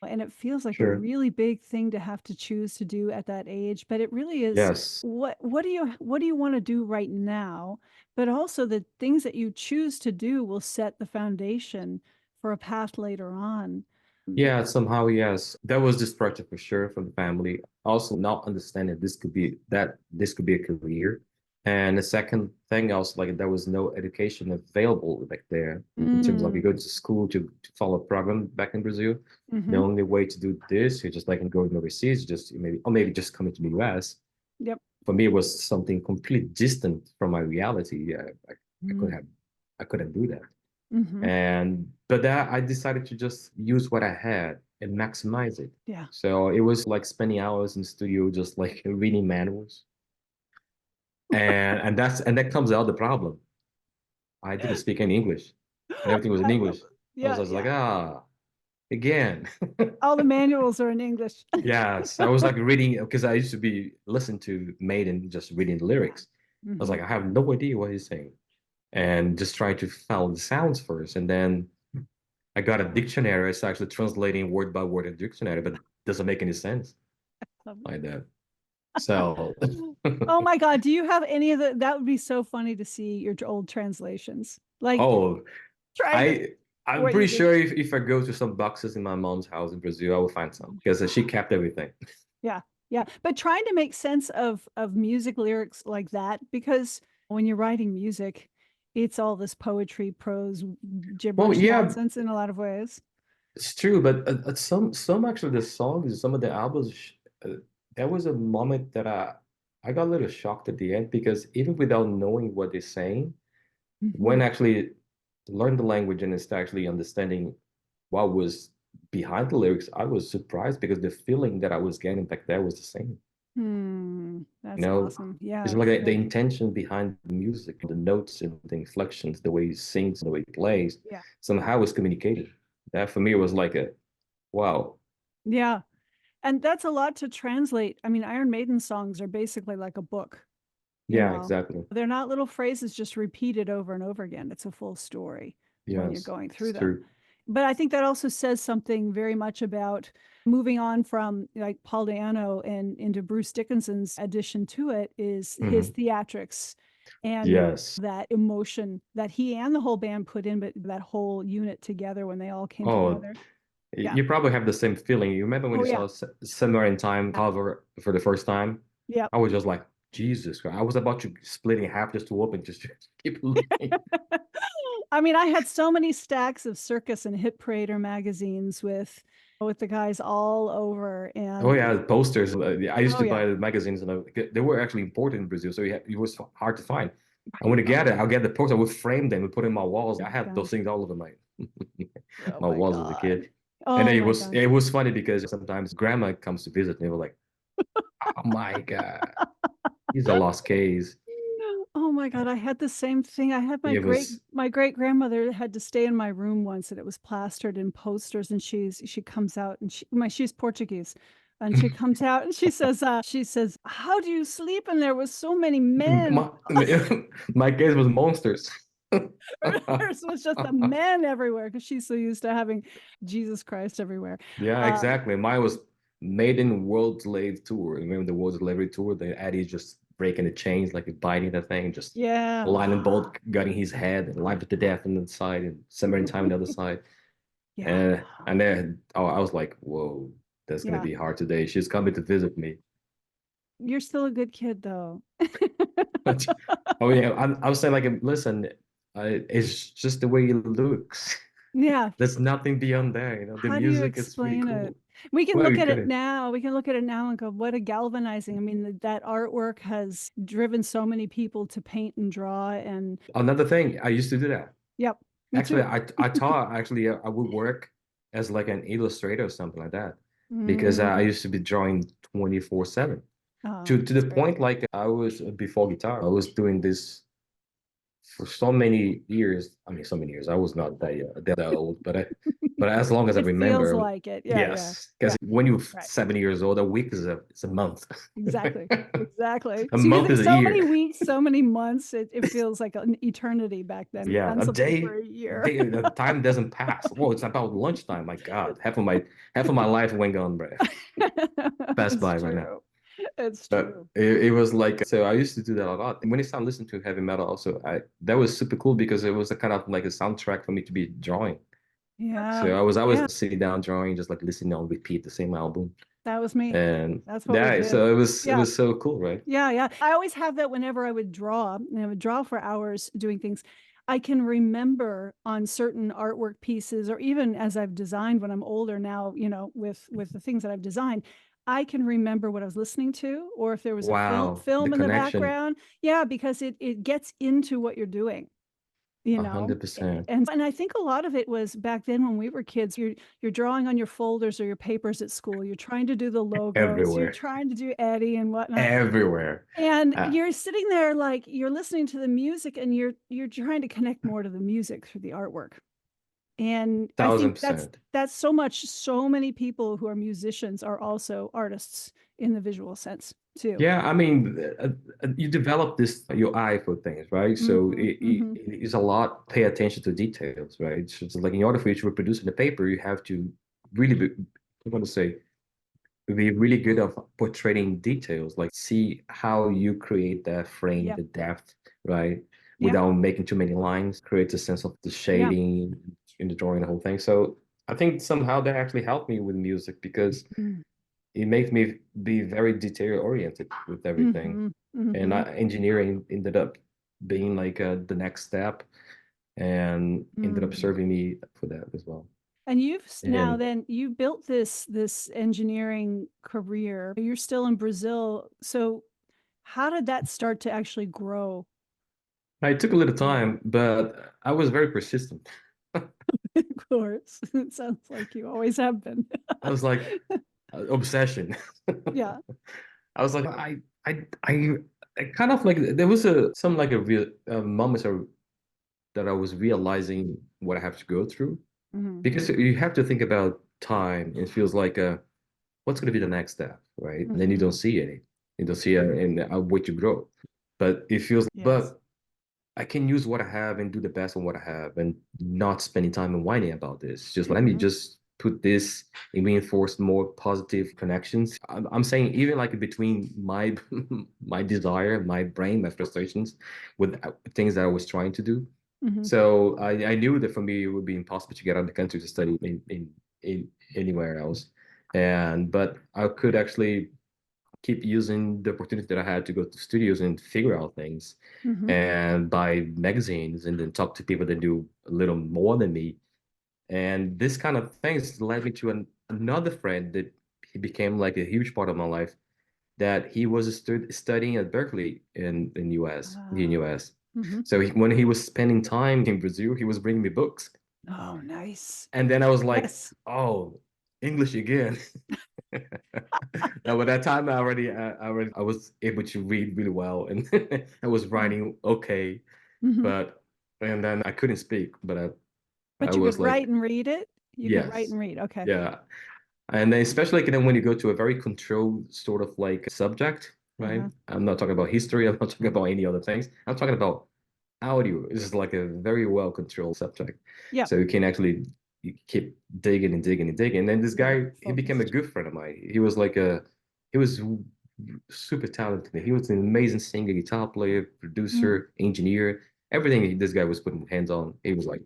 And it feels like a really big thing to have to choose to do at that age, but it really is yes. what do you want to do right now? But also the things that you choose to do will set the foundation for a path later on. Yeah, somehow, yes. There was this pressure for sure from the family. Also not understanding this could be a career. And the second thing also, like there was no education available back there in terms of you go to school to follow a program back in Brazil. The only way to do this, you just like going overseas, just maybe just coming to the US. Yep. For me, it was something completely distant from my reality. I couldn't do that. But that I decided to just use what I had and maximize it. Yeah. So it was like spending hours in studio just like reading manuals. And that comes out the problem. I didn't speak any English. And everything was in English. I was like, again. All the manuals are in English. Yes. I was like reading because I used to be listening to Maiden, just reading the lyrics. I was like, I have no idea what he's saying. And just trying to follow the sounds first. And then I got a dictionary. It's actually translating word by word in dictionary, but it doesn't make any sense like that. So, oh my God, do you have any of that would be so funny to see your old translations. Like, I'm pretty sure if I go to some boxes in my mom's house in Brazil, I will find some because she kept everything. Yeah. Yeah. But trying to make sense of music lyrics like that, because when you're writing music, it's all this poetry, prose, gibberish nonsense in a lot of ways. It's true, but some actually the songs, some of the albums, there was a moment that I got a little shocked at the end because even without knowing what they're saying, when actually learn the language and start actually understanding what was behind the lyrics, I was surprised because the feeling that I was getting back there was the same. That's awesome. Yeah. It's like the intention behind the music, the notes and the inflections, the way he sings, the way he plays, somehow was communicated. That for me was like a wow. Yeah. And that's a lot to translate. I mean, Iron Maiden songs are basically like a book. Yeah, exactly. They're not little phrases just repeated over and over again. It's a full story when you're going through them. True. But I think that also says something very much about moving on from like Paul Di'Anno and into Bruce Dickinson's addition to it is his theatrics and that emotion that he and the whole band put in, but that whole unit together when they all came together. You probably have the same feeling. You remember when you saw Somewhere in Time cover for the first time? Yeah. I was just like, Jesus Christ. I was about to split in half just to open, just to keep looking. I mean, I had so many stacks of Circus and Hit Parader magazines with the guys all over. And posters. I used to buy the magazines, and they were actually imported in Brazil, so it was hard to find. I want to get it. I'll get the poster. I would frame them and put them in my walls. I had those things all over my walls as a kid. And it was funny because sometimes grandma comes to visit and they were like, oh my God, he's a lost case. Oh my God, I had the same thing. I had my great grandmother had to stay in my room once, and it was plastered in posters. And she comes out, and she's Portuguese, and she comes out and she says, "How do you sleep in there with so many men?" My case was monsters. Hers was just the men everywhere because she's so used to having Jesus Christ everywhere. Yeah, exactly. Mine was Maiden World Slave Tour. Remember the World Slave Tour? The Eddie just breaking the chains, like biting the thing, just Lightning Bolt gutting his head and life to death on the side and Somewhere in Time on the other side. And then I was like, whoa, that's gonna be hard today. She's coming to visit me. You're still a good kid though. Oh yeah, I was saying like, listen, it's just the way he looks. Yeah. There's nothing beyond that, The music is pretty cool. We can look at it now. We can look at it now and go, what a galvanizing. I mean, that artwork has driven so many people to paint and draw. And another thing, I used to do that. Yep. Actually, I taught, I would work as like an illustrator or something like that because I used to be drawing 24/7 to the point like I was before guitar. I was doing this for so many years. I mean, so many years. I was not that old, but as long as I remember, feels like it. Yes, because when you're 70 years old, a week is a month. Exactly. A month is a year. So many weeks, so many months. It feels like an eternity back then. Yeah, a day. For a year. The time doesn't pass. Whoa, it's about lunchtime. My God, half of my life went gone, bro. Passed by right now. It's true. It was like, so I used to do that a lot. And when I started listening to heavy metal also, that was super cool because it was a kind of like a soundtrack for me to be drawing. Yeah. So I was always sitting down drawing, just like listening on repeat the same album. That was me. And that's what we did. So it was so cool, right? Yeah. I always have that whenever I would draw, and I would draw for hours doing things. I can remember on certain artwork pieces, or even as I've designed when I'm older now, with the things that I've designed, I can remember what I was listening to, or if there was a film in the background. Yeah, because it gets into what you're doing. 100%. And I think a lot of it was back then when we were kids, you're drawing on your folders or your papers at school. You're trying to do the logos. Everywhere. You're trying to do Eddie and whatnot. Everywhere. And you're sitting there like you're listening to the music, and you're trying to connect more to the music through the artwork. And 1000%. I think that's so many people who are musicians are also artists in the visual sense too. Yeah, I mean, you develop your eye for things, right? So it is a lot. Pay attention to details, right? So it's like in order for you to reproduce in the paper, you have to really be really good at portraying details, like see how you create that frame, the depth, right? Without making too many lines, creates a sense of the shading in the drawing, the whole thing. So I think somehow that actually helped me with music because it makes me be very detail oriented with everything. And engineering ended up being like the next step, and ended up serving me for that as well. And you built this engineering career. You're still in Brazil. So how did that start to actually grow? It took a little time, but I was very persistent. Of course. It sounds like you always have been. I was like, obsession. Yeah. I was like, I kind of like, there was some real moments that I was realizing what I have to go through. Because you have to think about time. It feels like what's going to be the next step, right? And then you don't see any. You don't see a way to grow. But it feels, but I can use what I have and do the best on what I have and not spending time and whining about this. Just let me just put this and reinforce more positive connections. I'm saying even like between my my desire, my brain, my frustrations with things that I was trying to do. So I knew that for me it would be impossible to get out of the country to study in anywhere else. But I could actually keep using the opportunity that I had to go to studios and figure out things and buy magazines and then talk to people that do a little more than me. And this kind of things led me to another friend that he became like a huge part of my life, that he was studying at Berkeley in US, in US. So when he was spending time in Brazil, he was bringing me books. Oh, nice. And then I was like, oh, English again. Now, by that time, I was able to read really well, and I was writing okay, and then I couldn't speak, but I you was could write and read it. You could write yes, and read. Okay. yeah, and then especially like, then when you go to a very controlled sort of like subject, right? I'm not talking about history. I'm not talking about any other things. I'm talking about audio. It's like a very well controlled subject. Yeah. So you can actually you keep digging and digging and digging. And then this guy, he became a good friend of mine. He was super talented. He was an amazing singer, guitar player, producer, engineer. Everything this guy was putting hands on, he was like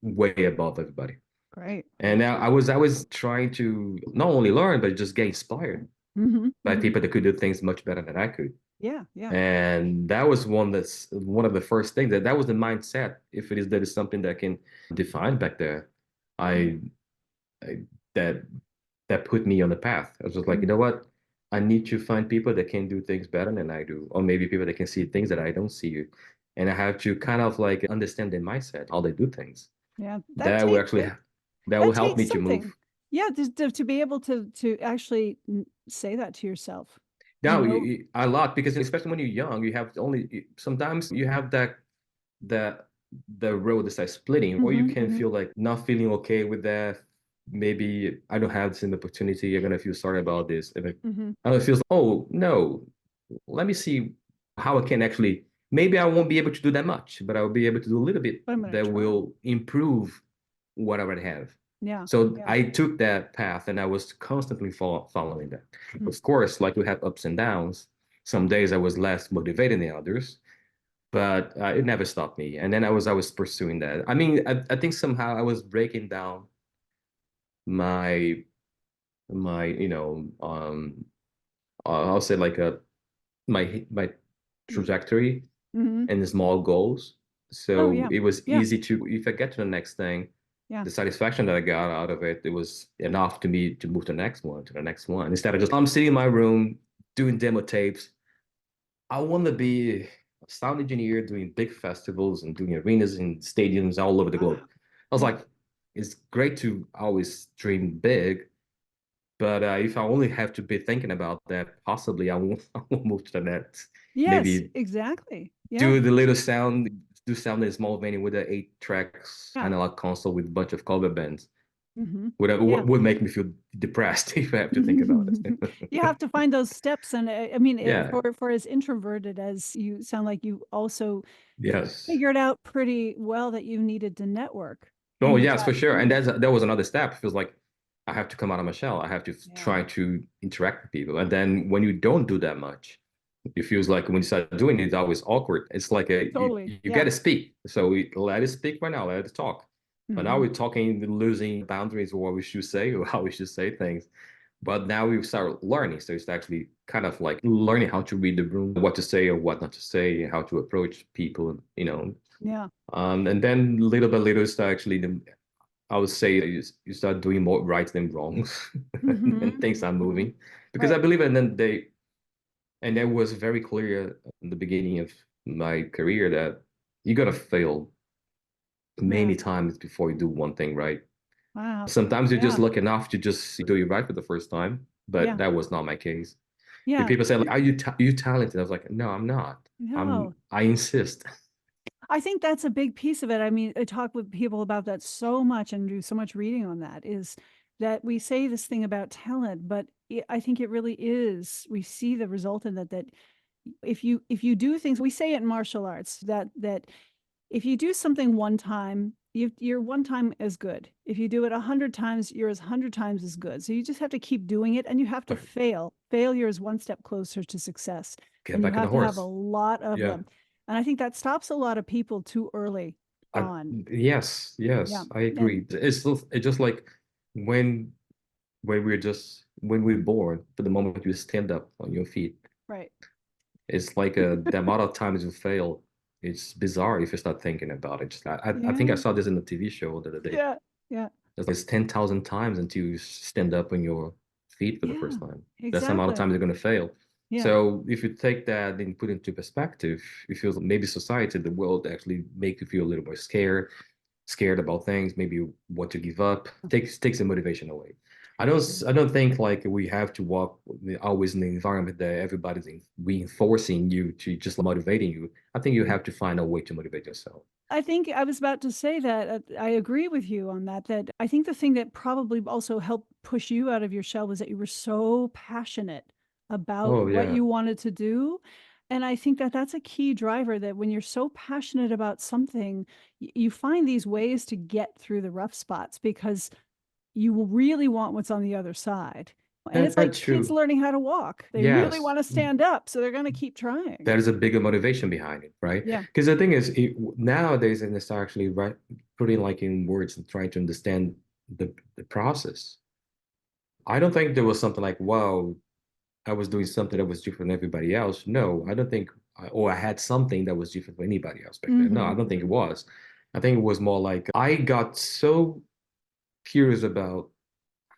way above everybody. Great. And now I was trying to not only learn, but just get inspired by people that could do things much better than I could. Yeah, yeah. And that was one of the first things that was the mindset. If it is that is something that can define back there, I that put me on the path. I was just like, you know what? I need to find people that can do things better than I do, or maybe people that can see things that I don't see. And I have to kind of like understand their mindset, how they do things. Yeah, that will actually that will help me to move. Yeah, to be able to actually say that to yourself. Now, a lot, because especially when you're young, you have only sometimes you have that the road is like splitting, or you can feel like not feeling okay with that. Maybe I don't have the same opportunity. You're gonna feel sorry about this. And it feels, oh no, let me see how I can actually. Maybe I won't be able to do that much, but I'll be able to do a little bit that will improve what I already have. Yeah. So I took that path and I was constantly following that. Of course, like we have ups and downs. Some days I was less motivated than others, but it never stopped me. And then I was pursuing that. I mean, I think somehow I was breaking down my I'll say like my trajectory and small goals. So it was easy to, if I get to the next thing, the satisfaction that I got out of it, it was enough to me to move to the next one, Instead of just, I'm sitting in my room doing demo tapes. I want to be a sound engineer doing big festivals and doing arenas and stadiums all over the globe. I was like, it's great to always dream big, but if I only have to be thinking about that, possibly I won't move to the next. Yes, maybe exactly. Do the little sound, do sound in a small venue with an 8-track analog console with a bunch of cover bands. Would make me feel depressed if I have to think about it. You have to find those steps, and I mean, for as introverted as you sound, like you also figured out pretty well that you needed to network. Oh yes, for sure. And that was another step. It feels like I have to come out of my shell. I have to try to interact with people. And then when you don't do that much, it feels like when you start doing it, it's always awkward. It's like you got to speak. So let us speak right now. Let us talk. But now we're talking, losing boundaries of what we should say or how we should say things. But now we start learning. So it's actually kind of like learning how to read the room, what to say or what not to say, how to approach people, Yeah. And then little by little, it's actually, I would say you start doing more right than wrongs and things are moving. Because I believe at the end of the day, and that was very clear in the beginning of my career, that you're going to fail many times before you do one thing right. Wow. Sometimes you're just lucky enough to just do it right for the first time, but that was not my case. Yeah. People say, like, are you talented? I was like, no, I'm not. No. I insist. I think that's a big piece of it. I mean, I talk with people about that so much and do so much reading on that, is that we say this thing about talent, but I think it really is. We see the result in that if you do things, we say it in martial arts that if you do something one time, you're one time as good. If you do it 100 times, you're as 100 times as good. So you just have to keep doing it, and you have to fail. Failure is one step closer to success. Get and you back on the have to have a horse. lot of them. And I think that stops a lot of people too early on. Yes, Yeah. I agree. It's just like when when we're born, for the moment you stand up on your feet. Right. It's like the amount of times you fail. It's bizarre if you start thinking about it. I think I saw this in the TV show the other day. Yeah. Yeah. It's 10,000 times until you stand up on your feet for the first time. That's the amount of Exactly. times you're going to fail. Yeah. So if you take that and put it into perspective, you feel maybe society, the world actually make you feel a little more scared about things, maybe you want to give up, takes the motivation away. I don't think like we have to walk always in the environment that everybody's reinforcing you to just motivating you. I think you have to find a way to motivate yourself. I think I was about to say that I agree with you on that. That I think the thing that probably also helped push you out of your shell was that you were so passionate about Oh what yeah. you wanted to do. And I think that that's a key driver, that when you're so passionate about something, you find these ways to get through the rough spots because you really want what's on the other side. And it's like That's kids true. learning how to walk. They really Yes. want to stand up, so they're going to keep trying. That is a bigger motivation behind it, right? Yeah. Because the thing is, nowadays, and it's actually right, putting like in words and trying to understand the process. I don't think there was something like, wow, I was doing something that was different than everybody else. No, I don't think, or I had something that was different from anybody else back then. No, I don't think it was. I think it was more like I got so curious about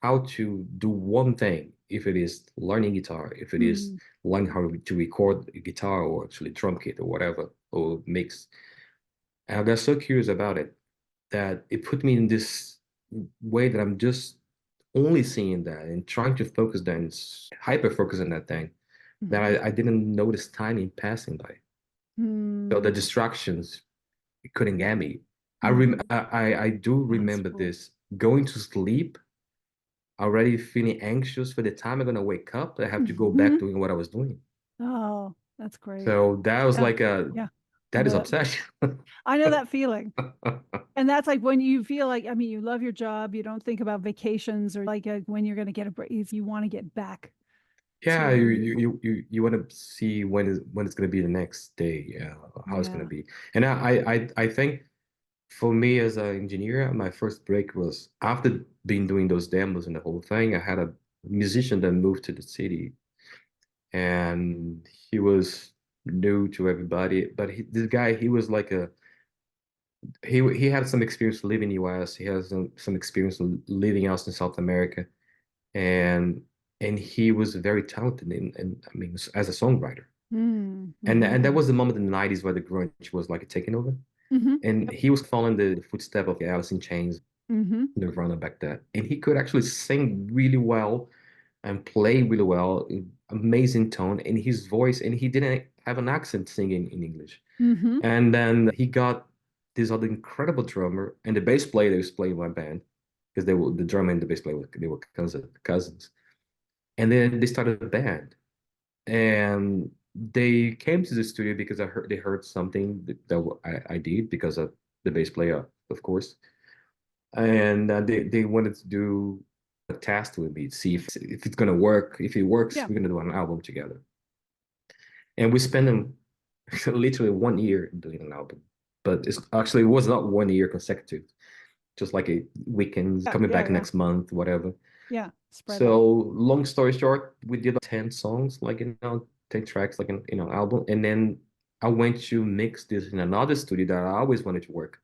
how to do one thing, if it is learning guitar, if it is learning how to record a guitar or actually drum kit or whatever, or mix. And I got so curious about it that it put me in this way that I'm just only seeing that and trying to focus that and hyper focus on that thing that I didn't notice time in passing by. So the distractions couldn't get me. I do remember this going to sleep already feeling anxious for the time I'm gonna wake up. I have to go back doing what I was doing. Oh, that's great. So that was like that is that. obsession. I know that feeling. And that's like when you feel like, I mean, you love your job, you don't think about vacations or like when you're going to get a break, you want to get back. Yeah, you want to see when it's going to be the next day, how it's going to be. And I think for me as an engineer, my first break was after being doing those demos and the whole thing. I had a musician that moved to the city, and he was new to everybody. But this guy, he was like he had some experience living in the US. He has some experience living out in South America, and he was very talented in I mean as a songwriter. And that was the moment in the 90s where the grunge was like taking over. And he was following the footsteps of Alice in Chains, Nirvana back then. And he could actually sing really well and play really well, amazing tone in his voice. And he didn't have an accent singing in English. And then he got this other incredible drummer and the bass player that was playing my band, because the drummer and the bass player they were cousins. And then they started a band. And they came to the studio because they heard something that I did because of the bass player, of course. And they wanted to do a test with me to see if it's gonna work. If it works, we're gonna do an album together. And we spent them literally 1 year doing an album, but it was not 1 year consecutive, just like a weekend coming back next month, whatever. Yeah. So long story short, we did 10 songs, like 10 tracks, like an album, and then I went to mix this in another studio that I always wanted to work,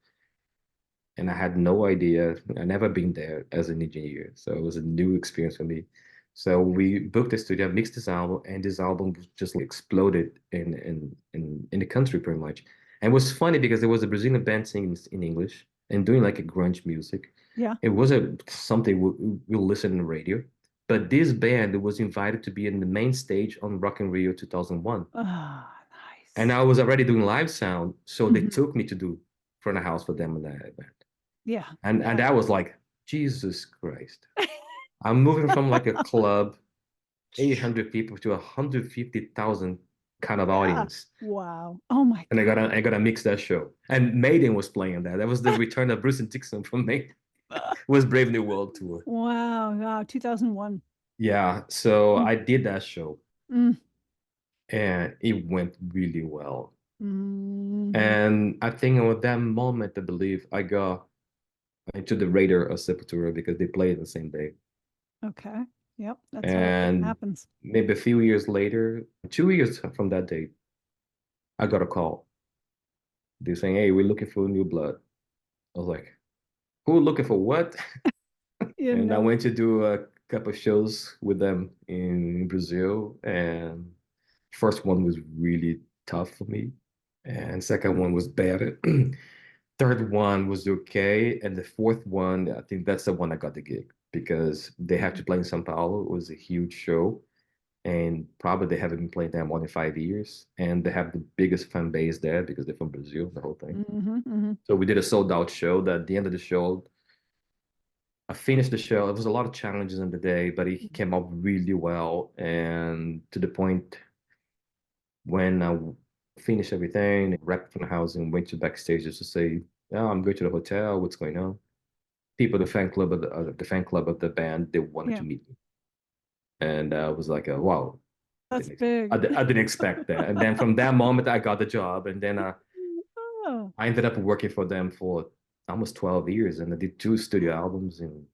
and I had no idea. I never been there as an engineer, so it was a new experience for me. So we booked a studio, mixed this album, and this album just exploded in the country pretty much. And it was funny because there was a Brazilian band singing in English and doing like a grunge music. Yeah. It was something we'll listen on the radio. But this band was invited to be in the main stage on Rock in Rio 2001. Oh, nice. And I was already doing live sound, so they took me to do front of house for them in that event. Yeah. And that was like, Jesus Christ. I'm moving from like a club 800 people to 150,000 kind of Yeah. audience. Wow. Oh my And God. I gotta mix that show. And Maiden was playing that. That was the return of Bruce and Dixon from Maiden. Was Brave New World tour. Wow. Wow. 2001. Yeah, so Mm. I did that show Mm. and it went really well. Mm-hmm. And I think at that moment, I believe I got into the radar of Sepultura because they played the same day. Okay. Yep. That's how it And happens. maybe a few years later, 2 years from that date, I got a call. They're saying, "Hey, we're looking for new blood." I was like, "Who looking for what?" You And I know. went to do a couple of shows with them in Brazil. And first one was really tough for me. And second one was bad. Third one was okay. And the fourth one, I think that's the one I got the gig because they had to play in São Paulo. It was a huge show. And probably they haven't been playing there more than 5 years. And they have the biggest fan base there because they're from Brazil, the whole thing. Mm-hmm, mm-hmm. So we did a sold out show that at the end of the show, I finished the show. It was a lot of challenges in the day, but it came out really well. And to the point when I finished everything, wrapped from the house and went to backstage just to say, "Oh, I'm going to the hotel. What's going on?" People, the fan club of the band, they wanted Yeah. to meet me, and I was like, "Wow, That's big. I didn't expect that." And then from that moment, I got the job, and then Oh. I ended up working for them for almost 12 years, and I did 2 studio albums and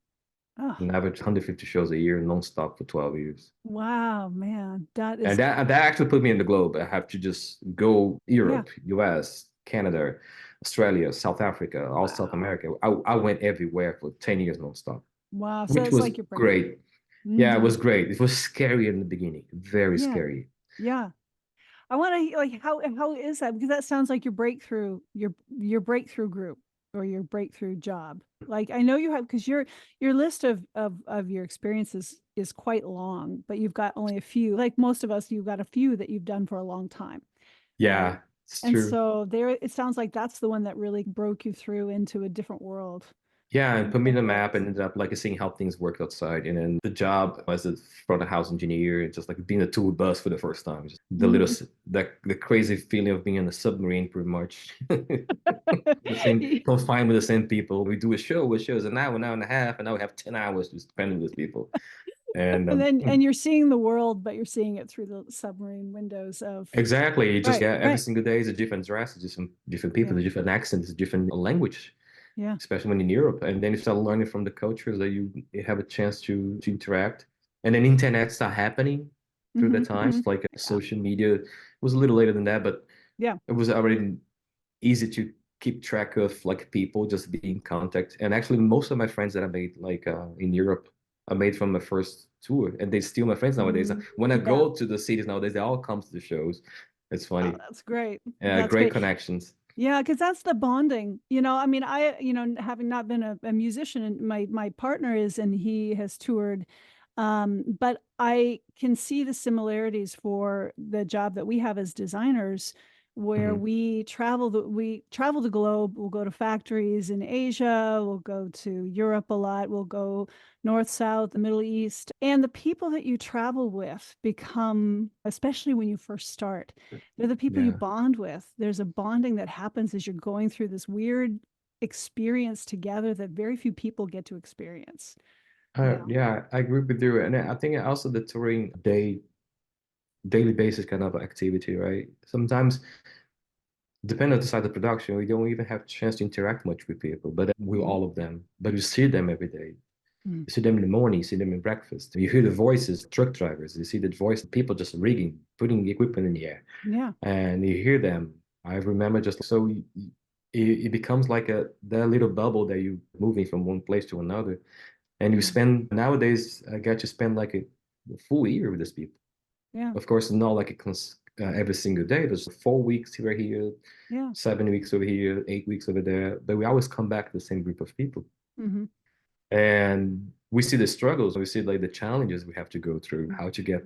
Oh. an average 150 shows a year, nonstop for 12 years. Wow, man. That is And that actually put me in the globe. I have to just go yeah. Europe, US, Canada, Australia, South Africa, all South Wow. America. I went everywhere for 10 years nonstop, Wow. So which it's was like your brain. great. Yeah, it Mm-hmm. was great. It was scary in the beginning, very Yeah. scary. Yeah. I want to like how is that? Because that sounds like your breakthrough group or your breakthrough job. Like I know you have because your list of your experiences is quite long, but you've got only a few. Like most of us, you've got a few that you've done for a long time. And Yeah, it's and true. so there it sounds like that's the one that really broke you through into a different world. Yeah, and put me in the map Vocals. and ended up like seeing how things work outside. And then the job as a front of house engineer, and just like being a tour bus for the first time. Just the little Mhm. the crazy feeling of being in a submarine pretty much. The same confined with the same people. We do a show is an hour and a half, and now we have 10 hours to spend with these people. And And you're seeing the world, but you're seeing it through the submarine windows of exactly, you just right, get every right. single day is a different dress, it's different people, Yeah. a different accent, a different language, Yeah. especially when in Europe. And then you start learning from the cultures that you have a chance to interact. And then internet start happening through the Mm-hmm, mm-hmm. times, like Yeah. social media. It was a little later than that, but Yeah. it was already easy to keep track of like people, just be in contact. And actually, most of my friends that I made like in Europe, I made from my first tour, and they still my friends nowadays. Mm, When I yeah. go to the cities nowadays, they all come to the shows. It's Oh, funny. that's great. That's Great great. connections. Yeah, because that's the bonding. I mean, having not been a musician, and my partner is, and he has toured. But I can see the similarities for the job that we have as designers, where Hmm. we travel the globe. We'll go to factories in Asia, we'll go to Europe a lot, we'll go north, south, the Middle East. And the people that you travel with become, especially when you first start, they're the people you Yeah. bond with. There's a bonding that happens as you're going through this weird experience together that very few people get to experience. Yeah, I agree with you. And I think also the touring daily basis kind of activity, right? Sometimes, depending on the side of production, we don't even have a chance to interact much with people, but with Mhm. all of them. But you see them every day. Mm. You see them in the morning, you see them in breakfast. You hear the voices, truck drivers. You see the voice, people just rigging, putting equipment in the air, Yeah. and you hear them. I remember just so it becomes like that little bubble that you moving from one place to another, and you Mm. spend nowadays. I get to spend like a full year with these people. Yeah. Of course, not like every single day. There's 4 weeks here, Yeah. 7 weeks over here, 8 weeks over there. But we always come back to the same group of people. Hmm. And we see the struggles, we see like the challenges we have to go through, how to get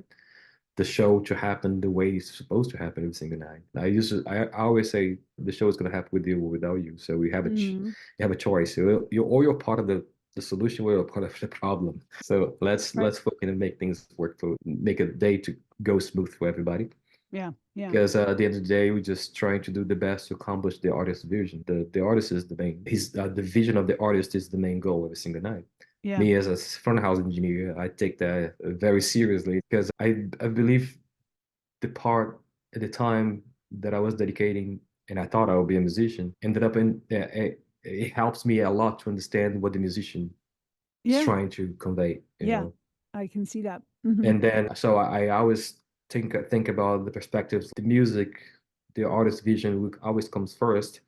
the show to happen the way it's supposed to happen every single night. I always say the show is going to happen with you or without you. So we have Hmm. you have a choice. So you're part of the solution, we're a part of the problem. So let's fucking make things work, for make a day to go smooth for everybody. Yeah, yeah. Because at the end of the day, we're just trying to do the best to accomplish the artist's vision. The artist is the main. The vision of the artist is the main goal every single night. Yeah. Me as a front house engineer, I take that very seriously because I believe the part at the time that I was dedicating and I thought I would be a musician ended up in it helps me a lot to understand what the musician is trying to convey, you know. I can see that. And then so I always think about the perspectives, the music, the artist's vision always comes first,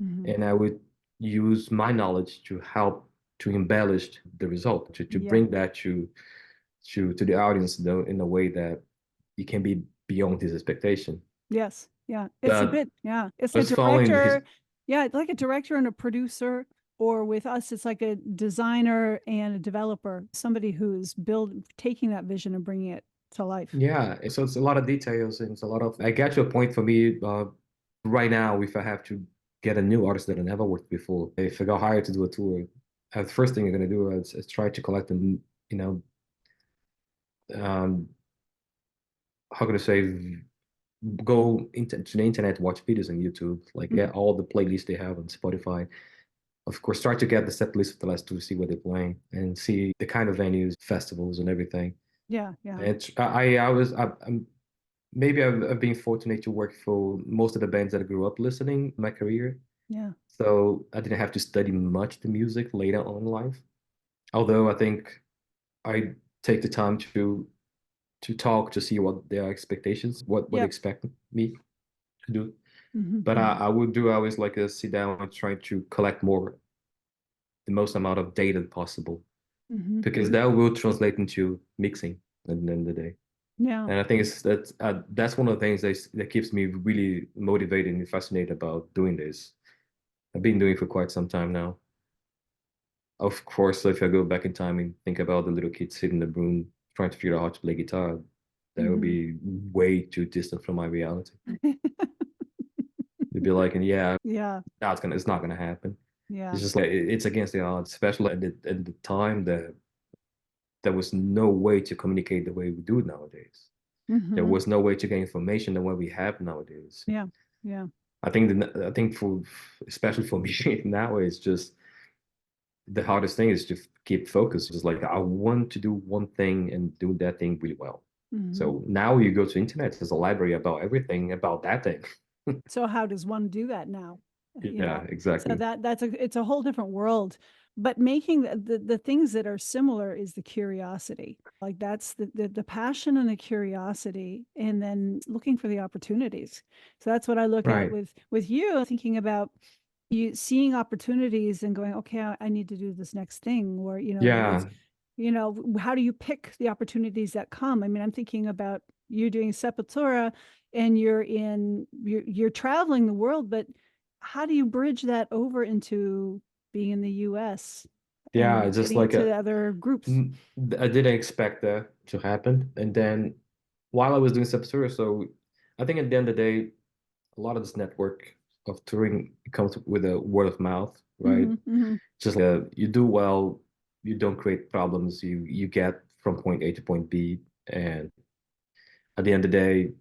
and I would use my knowledge to help to embellish the result, to bring that to the audience, though, in a way that it can be beyond his expectation. Yes. Yeah. It's a bit, it's a Us following director. his, Yeah, like a director and a producer, or with us, it's like a designer and a developer, somebody who's taking that vision and bringing it to life. yeah. So it's a lot of details and it's a lot of. I get to a point for me right now. If I have to get a new artist that I never worked before, if I got hired to do a tour, the first thing I'm gonna do is try to collect them. You know, how can I say? Go to the internet, watch videos on YouTube, like get all the playlists they have on Spotify. Of course, start to get the set list of the last two, see what they're playing, and see the kind of venues, festivals, and everything. Yeah, yeah. And I'm maybe I've been fortunate to work for most of the bands that I grew up listening in my career. Yeah. So I didn't have to study much the music later on in life. Although I think I take the time to talk to see what their expectations, what they expect me to do. But I would do always like a sit down and try to collect the most amount of data possible, because that will translate into mixing at the end of the day. Yeah. And I think that's one of the things that keeps me really motivated and fascinated about doing this. I've been doing it for quite some time now. Of course, if I go back in time and think about the little kid sitting in the room trying to figure out how to play guitar, that would be way too distant from my reality. It'd be like, yeah, no, it's not gonna happen. Yeah. It's just like it's against the odds, especially at the time that there was no way to communicate the way we do it nowadays. There was no way to get information the way we have nowadays. Yeah, yeah. I think for especially for me now, it's just the hardest thing is to keep focused. Just like I want to do one thing and do that thing really well. So now you go to internet, there's a library about everything about that thing. So how does one do that now? Yeah, exactly. So it's a whole different world. But making the things that are similar is the curiosity. Like that's the passion and the curiosity, and then looking for the opportunities. So that's what I look at with you, thinking about you seeing opportunities and going, okay, I need to do this next thing, or how do you pick the opportunities that come? I mean, I'm thinking about you doing Sepultura, and you're traveling the world, but how do you bridge that over into being in the US? Yeah, just like to other groups. I didn't expect that to happen. And then while I was doing Sepultura, so I think at the end of the day, a lot of this network of touring comes with a word of mouth, right? Just like you do well, you don't create problems, you get from point A to point B, and at the end of the day,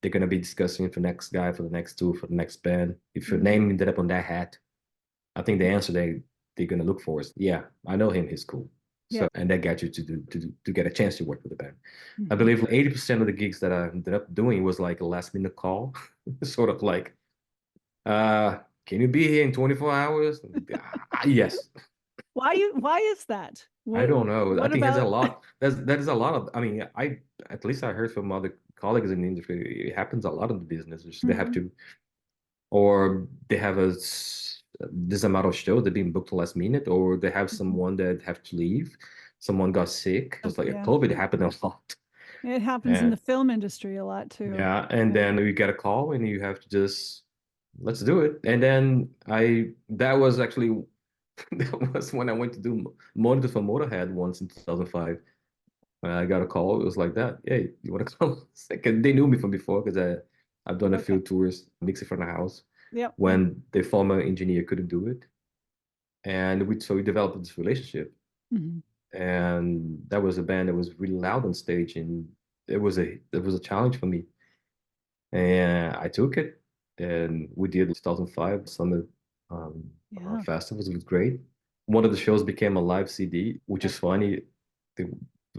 they're gonna be discussing for the next guy, for the next tour, for the next band. If your name ended up on that hat, I think the answer they're gonna look for is, yeah, I know him, he's cool. So and that got you to get a chance to work with the band. I believe 80% of the gigs that I ended up doing was like a last minute call, sort of like, can you be here in 24 hours? Yes. Why is that? I don't know. I think there's a lot. That is a lot of. I mean, at least I heard from other colleagues in the industry. It happens a lot in the business. They have to, or they have this amount of shows that being booked last minute, or they have someone that have to leave. Someone got sick. Just like COVID happened a lot. It happens in the film industry a lot too. Yeah, and then you get a call and you have to just let's do it. And then that was actually that was when I went to do monitor for Motorhead once in 2005. I got a call. It was like that. Hey, you want to come? They knew me from before because I've done a few tours mixing from the house. When the former engineer couldn't do it, and we developed this relationship. Mm-hmm. And that was a band that was really loud on stage, and it was a challenge for me. And I took it, and we did 2005 summer Yeah. festivals. It was great. One of the shows became a live CD, which is funny. The-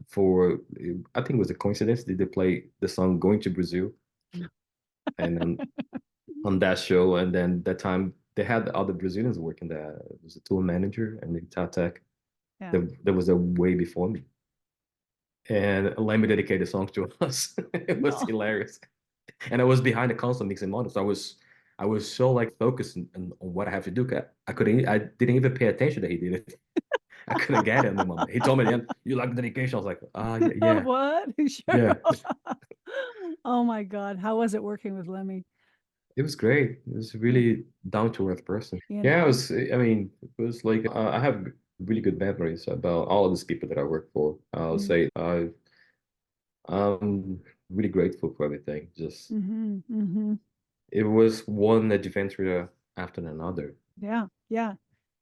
For I think it was a coincidence. Did they play the song "Going to Brazil" and on that show, and then that time they had the other Brazilians working there. It was the tour manager and the guitar tech. Yeah. That was a way before me. And Lemmy dedicated songs to us. It was No. hilarious. And I was behind the console mixing models. I was so like focused on what I have to do. I didn't even pay attention that he did it. I couldn't get it in the moment. He told me at the end, "You like the dedication?" I was like, "Ah, yeah, yeah, What? yeah." Sure. Oh my God. How was it working with Lemmy? It was great. It was a Yeah. really down to earth person. You Yeah, it know? was. I mean, it was like I have really good memories about all of these people that I work for. I'll Mm. say I'm really grateful for everything. Just Mm-hmm. Mm-hmm. it was one adventure after another. Yeah. Yeah.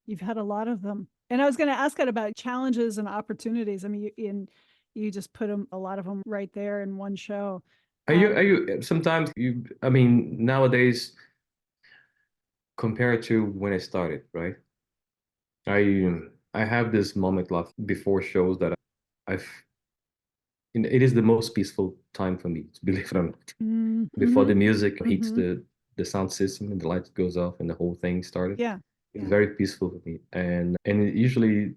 You've had a lot of them. And I was going to ask that about challenges and opportunities. I mean, you just put them, a lot of them right there in one show. Are you sometimes you I mean nowadays compared to when I started, right? I have this moment left before shows that I've it is the most peaceful time for me, believe it or not. Before Mm-hmm. the music hits Mm-hmm. the sound system and the lights goes off and the whole thing started. Yeah. It's Yeah. very peaceful for me. And it usually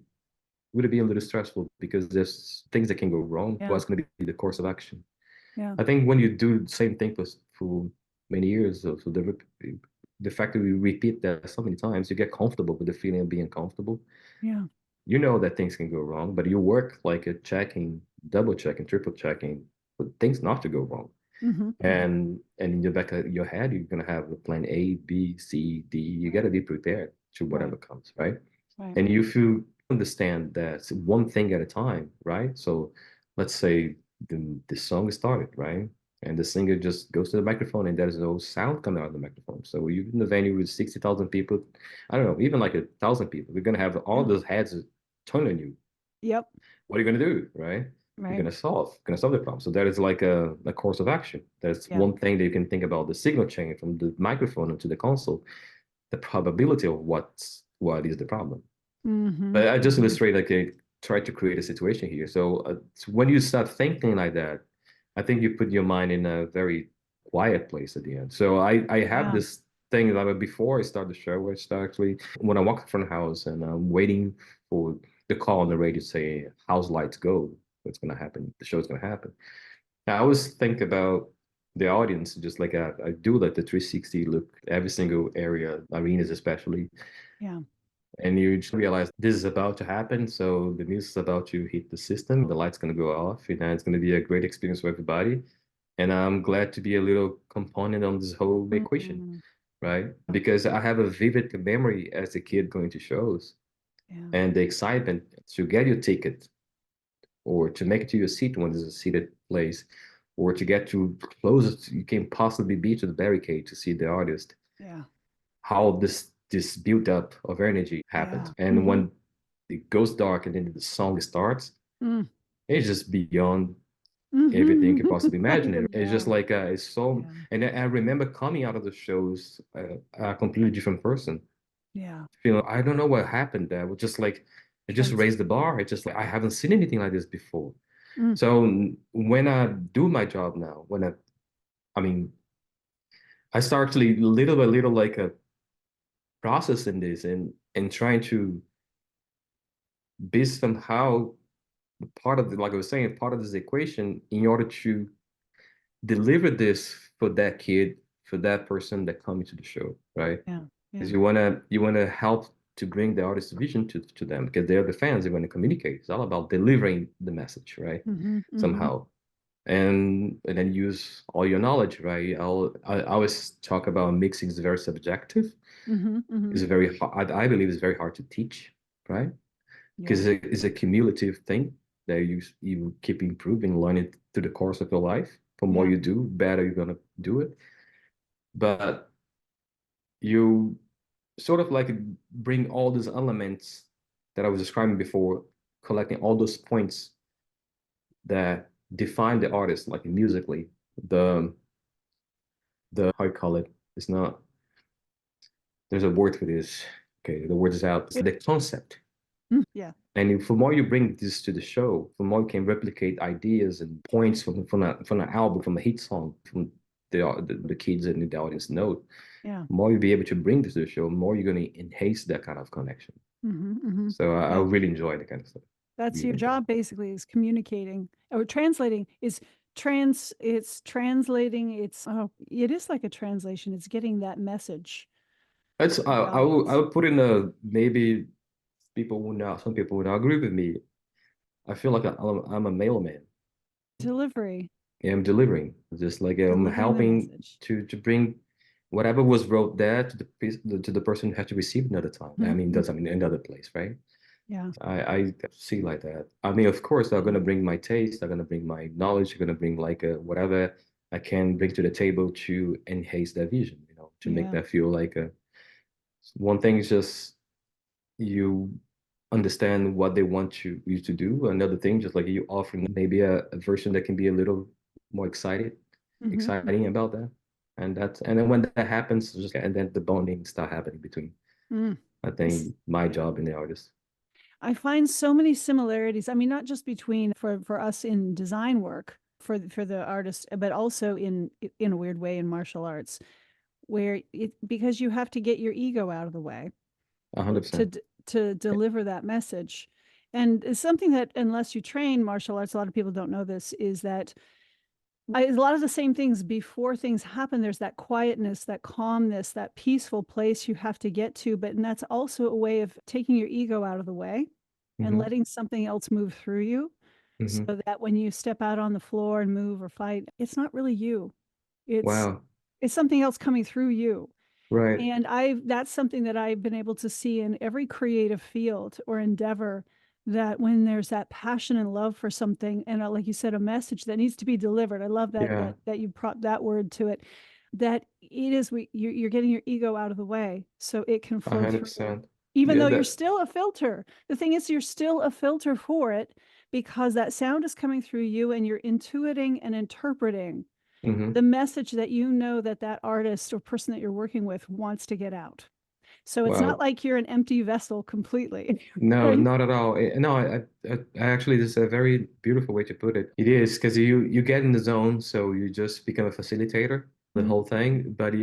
would be a little stressful because there's things that can go wrong. Yeah. What's going to be the course of action? Yeah. I think when you do the same thing for many years, so the fact that we repeat that so many times, you get comfortable with the feeling of being comfortable. Yeah. You know that things can go wrong, but you work like a checking, double checking, triple checking for things not to go wrong. Mm-hmm. And in the back of your head, you're gonna have a plan A, B, C, D. You gotta be prepared to Right. whatever comes, right? Right. And if you understand that one thing at a time, right? So let's say the song is started, right? And the singer just goes to the microphone and there's no sound coming out of the microphone. So you're in the venue with 60,000 people, I don't know, even like 1,000 people. We're gonna have all Yeah. those heads turn on you. Yep. What are you gonna do, right? You're Right. gonna solve the problem. So that is like a course of action. That's Yeah. one thing that you can think about the signal chain from the microphone into the console, the probability of what is the problem. Mm-hmm. But I just Mm-hmm. illustrate like I try to create a situation here. So when you start thinking like that, I think you put your mind in a very quiet place at the end. So I have Yeah. this thing that before I start the show, which actually when I walk in front of the house and I'm waiting for the call on the radio to say house lights go, what's gonna happen, the show's gonna happen. I always think about the audience, just like I do like the 360 look, every single area, arenas especially, Yeah. and you just realize this is about to happen. So the music's about to hit the system, the light's gonna go off, and it's gonna be a great experience for everybody. And I'm glad to be a little component on this whole equation, Mm-hmm. right? Because I have a vivid memory as a kid going to shows Yeah. and the excitement to get your ticket or to make it to your seat when there's a seated place or to get to closest you can possibly be to the barricade to see the artist, Yeah. how this build up of energy Yeah. happens. And Mm-hmm. when it goes dark and then the song starts, Mm. it's just beyond everything you Mm-hmm. could possibly imagine. It's just Yeah. like it's so. Yeah. And I remember coming out of the shows a completely different person. Yeah. Feeling I don't know what happened there. It was just like it just Trans. raised the bar. It's just like I haven't seen anything like this before. Mm. So when I do my job now, I mean, I start actually little by little like a process in this and trying to be somehow part of the, like I was saying, part of this equation in order to deliver this for that kid, for that person that coming to the show, right? Yeah. Because Yeah. you wanna help to bring the artist's vision to them because they're the fans. They want to communicate. It's all about delivering the message, right? Mm-hmm. Mm-hmm. Somehow. And then use all your knowledge, right? I always talk about mixing is very subjective. Mm-hmm. Mm-hmm. It's very hard. I believe it's very hard to teach, right? Yeah. Because it's a cumulative thing that you keep improving, learning through the course of your life. The more Yeah. you do, better you're gonna do it. But you sort of like bring all these elements that I was describing before collecting all those points that define the artist, like musically. The how you call it? It's not. There's a word for this. Okay, the word is out. It's the concept. Yeah. And for more you bring this to the show, for more you can replicate ideas and points from an album, from a hit song, from the kids and the audience note. Yeah. More you'll be able to bring this to the show, more you're going to enhance that kind of connection. So I really enjoy the kind of stuff. That's your job, basically, is communicating or translating. It's translating. It is like a translation. It's getting that message. That's I would put in maybe some people would not agree with me. I feel like I'm a mailman. Delivery. Yeah, I'm delivering, just like I'm helping to bring whatever was wrote there to the person who had to receive another time. I mean, that's another place, right? Yeah. I see like that. I mean, of course, I'm gonna bring my taste. I'm gonna bring my knowledge. I'm gonna bring like whatever I can bring to the table to enhance their vision. To make that feel like a. One thing is just you understand what they want you to do. Another thing, just like you offering maybe a version that can be a little more exciting about that. And then when that happens, and then the bonding start happening between. I think my job and the artist. I find so many similarities. I mean, not just between for us in design work for the artist, but also in a weird way in martial arts, where because you have to get your ego out of the way 100%. to deliver that message. And it's something that, unless you train martial arts, a lot of people don't know this, is that a lot of the same things before things happen. There's that quietness, that calmness, that peaceful place you have to get to. And that's also a way of taking your ego out of the way and letting something else move through you, so that when you step out on the floor and move or fight, it's not really you. It's something else coming through you. Right. And that's something that I've been able to see in every creative field or endeavor, that when there's that passion and love for something, and like you said, a message that needs to be delivered. I love that that you brought that word to it, that it is you're getting your ego out of the way so it can flow 100%. through. Even though you're still a filter. The thing is, you're still a filter for it, because that sound is coming through you and you're intuiting and interpreting the message that that artist or person that you're working with wants to get out. So it's not like you're an empty vessel completely. No, right? not at all. No, I actually, this is a very beautiful way to put it. It is, because you get in the zone, so you just become a facilitator, the whole thing. But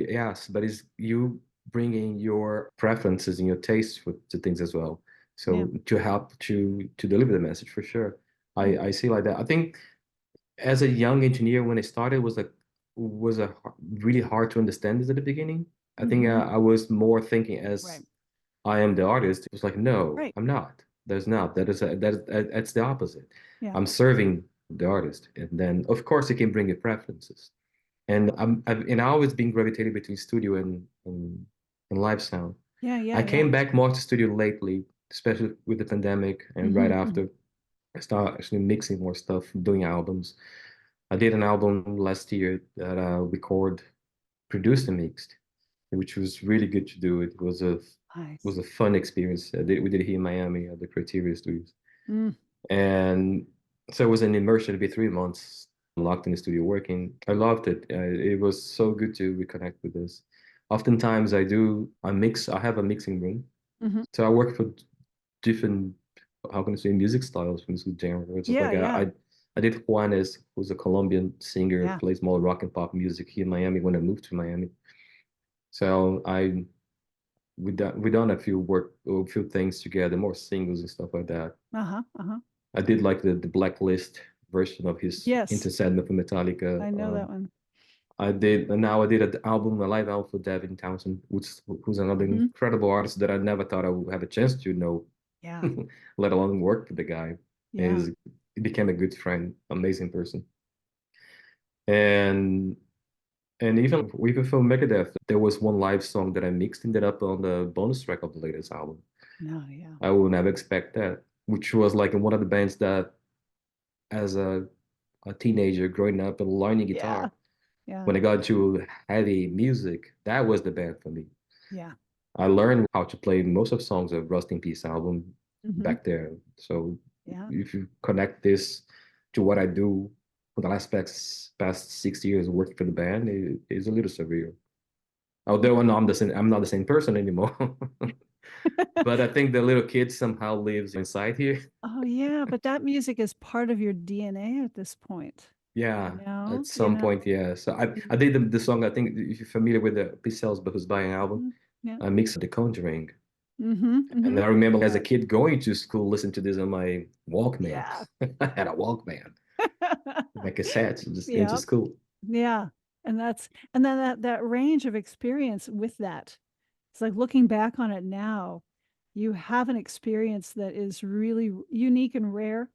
but it's you bringing your preferences and your tastes to things as well. So to help to deliver the message, for sure. I see like that. I think as a young engineer, when I started, was a really hard to understand this at the beginning. I think I was more thinking as I am the artist. It was like, no, I'm not. There's not. That's the opposite. I'm serving the artist, and then of course you can bring your preferences. And I've always been gravitated between studio and live sound. I came back more to studio lately, especially with the pandemic, and right after I started actually mixing more stuff, doing albums. I did an album last year that produced and mixed, which was really good to do. It was a fun experience. We did it here in Miami at the Criteria Studios. And so it was an immersion. It'd be 3 months locked in the studio working. I loved it. It was so good to reconnect with this. Oftentimes I have a mixing room. So I work for different, how can I say, music styles from this genre. I did Juanes, who's a Colombian singer, plays more rock and pop music here in Miami when I moved to Miami. So we done a few things together, more singles and stuff like that. I did like the Blacklist version of his Into Sadness for Metallica. I know that one. I did a live album for Devin Townsend, who's another incredible artist that I never thought I would have a chance to know, let alone work with the guy. He became a good friend, amazing person. And even for Megadeth, there was one live song that I mixed, ended up on the bonus track of the latest album. I would never expect that, which was like one of the bands that, as a teenager growing up and learning guitar, when I got into heavy music, that was the band for me. I learned how to play most of songs of Rust in Peace album back there. So if you connect this to what I do for the past 6 years working for the band, it is a little surreal. Although I'm not the same person anymore. But I think the little kid somehow lives inside here. Oh yeah, but that music is part of your DNA at this point. Yeah, You know, at some point, yeah. So I did the song. I think if you're familiar with the Pixels but Who's Buying album, yeah. I mixed The Conjuring. Mm-hmm. And I remember as a kid going to school, listening to this on my Walkman. Yeah. I had a Walkman, my cassettes, just into Yeah. school. Yeah. And then that range of experience with that. It's like looking back on it now, you have an experience that is really unique and rare.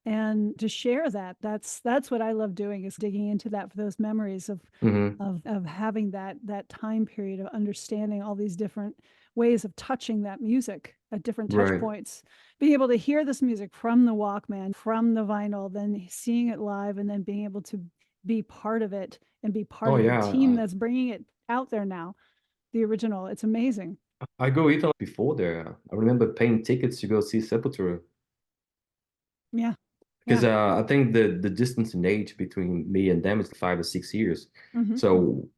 And to share that's what I love doing, is digging into that for those memories of of having that time period of understanding all these different ways of touching that music at different touch Right. points. Being able to hear this music from the Walkman, from the vinyl, then seeing it live, and then being able to be part of it and be part Oh of the yeah. team that's bringing it out there now. The original, it's amazing. I go even before there. I remember paying tickets to go see Sepultura. Yeah. Because Yeah. I think the distance in age between me and them is 5 or 6 years. Mm-hmm. So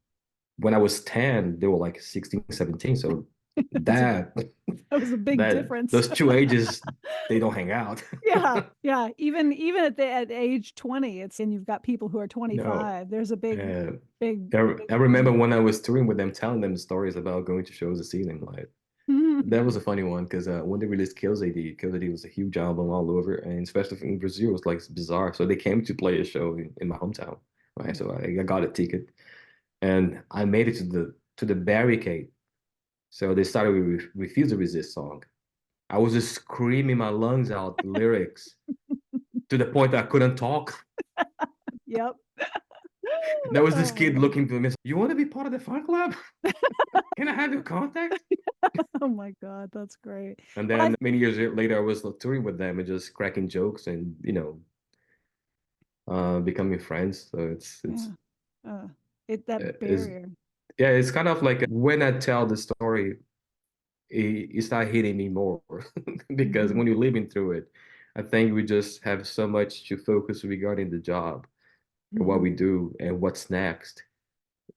when I was 10, they were like 16, 17. So that That was a big difference. those two ages, they don't hang out. Yeah, yeah. Even at age 20, and you've got people who are No. 25. There's a big, Uh, big. I remember when I was touring with them, telling them stories about going to shows and seeing them live. That was a funny one because when they released Kills AD was a huge album all over, and especially in Brazil, it was like bizarre. So they came to play a show in my hometown, right? So I got a ticket, and I made it to the barricade. So they started with "Refuse to Resist" song. I was just screaming my lungs out the lyrics to the point that I couldn't talk. Yep. There was this kid looking for me. You want to be part of the fan club? Can I have your contact? Oh my God, that's great. And then many years later, I was touring with them and just cracking jokes and becoming friends. So That it's barrier. yeah, it's kind of like when I tell the story, it starts hitting me more because when you're living through it, I think we just have so much to focus regarding the job and what we do and what's next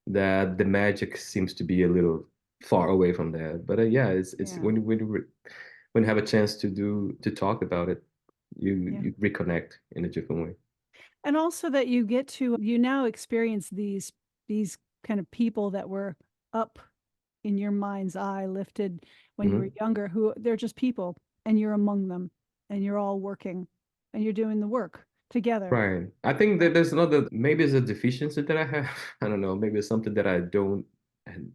that the magic seems to be a little far away from that. But yeah, it's when you have a chance to talk about it, you reconnect in a different way. And also that you now experience these kind of people that were up in your mind's eye, lifted when you were younger, who they're just people, and you're among them, and you're all working, and you're doing the work together. Right. I think that maybe it's a deficiency that I have. I don't know. Maybe it's something that I don't and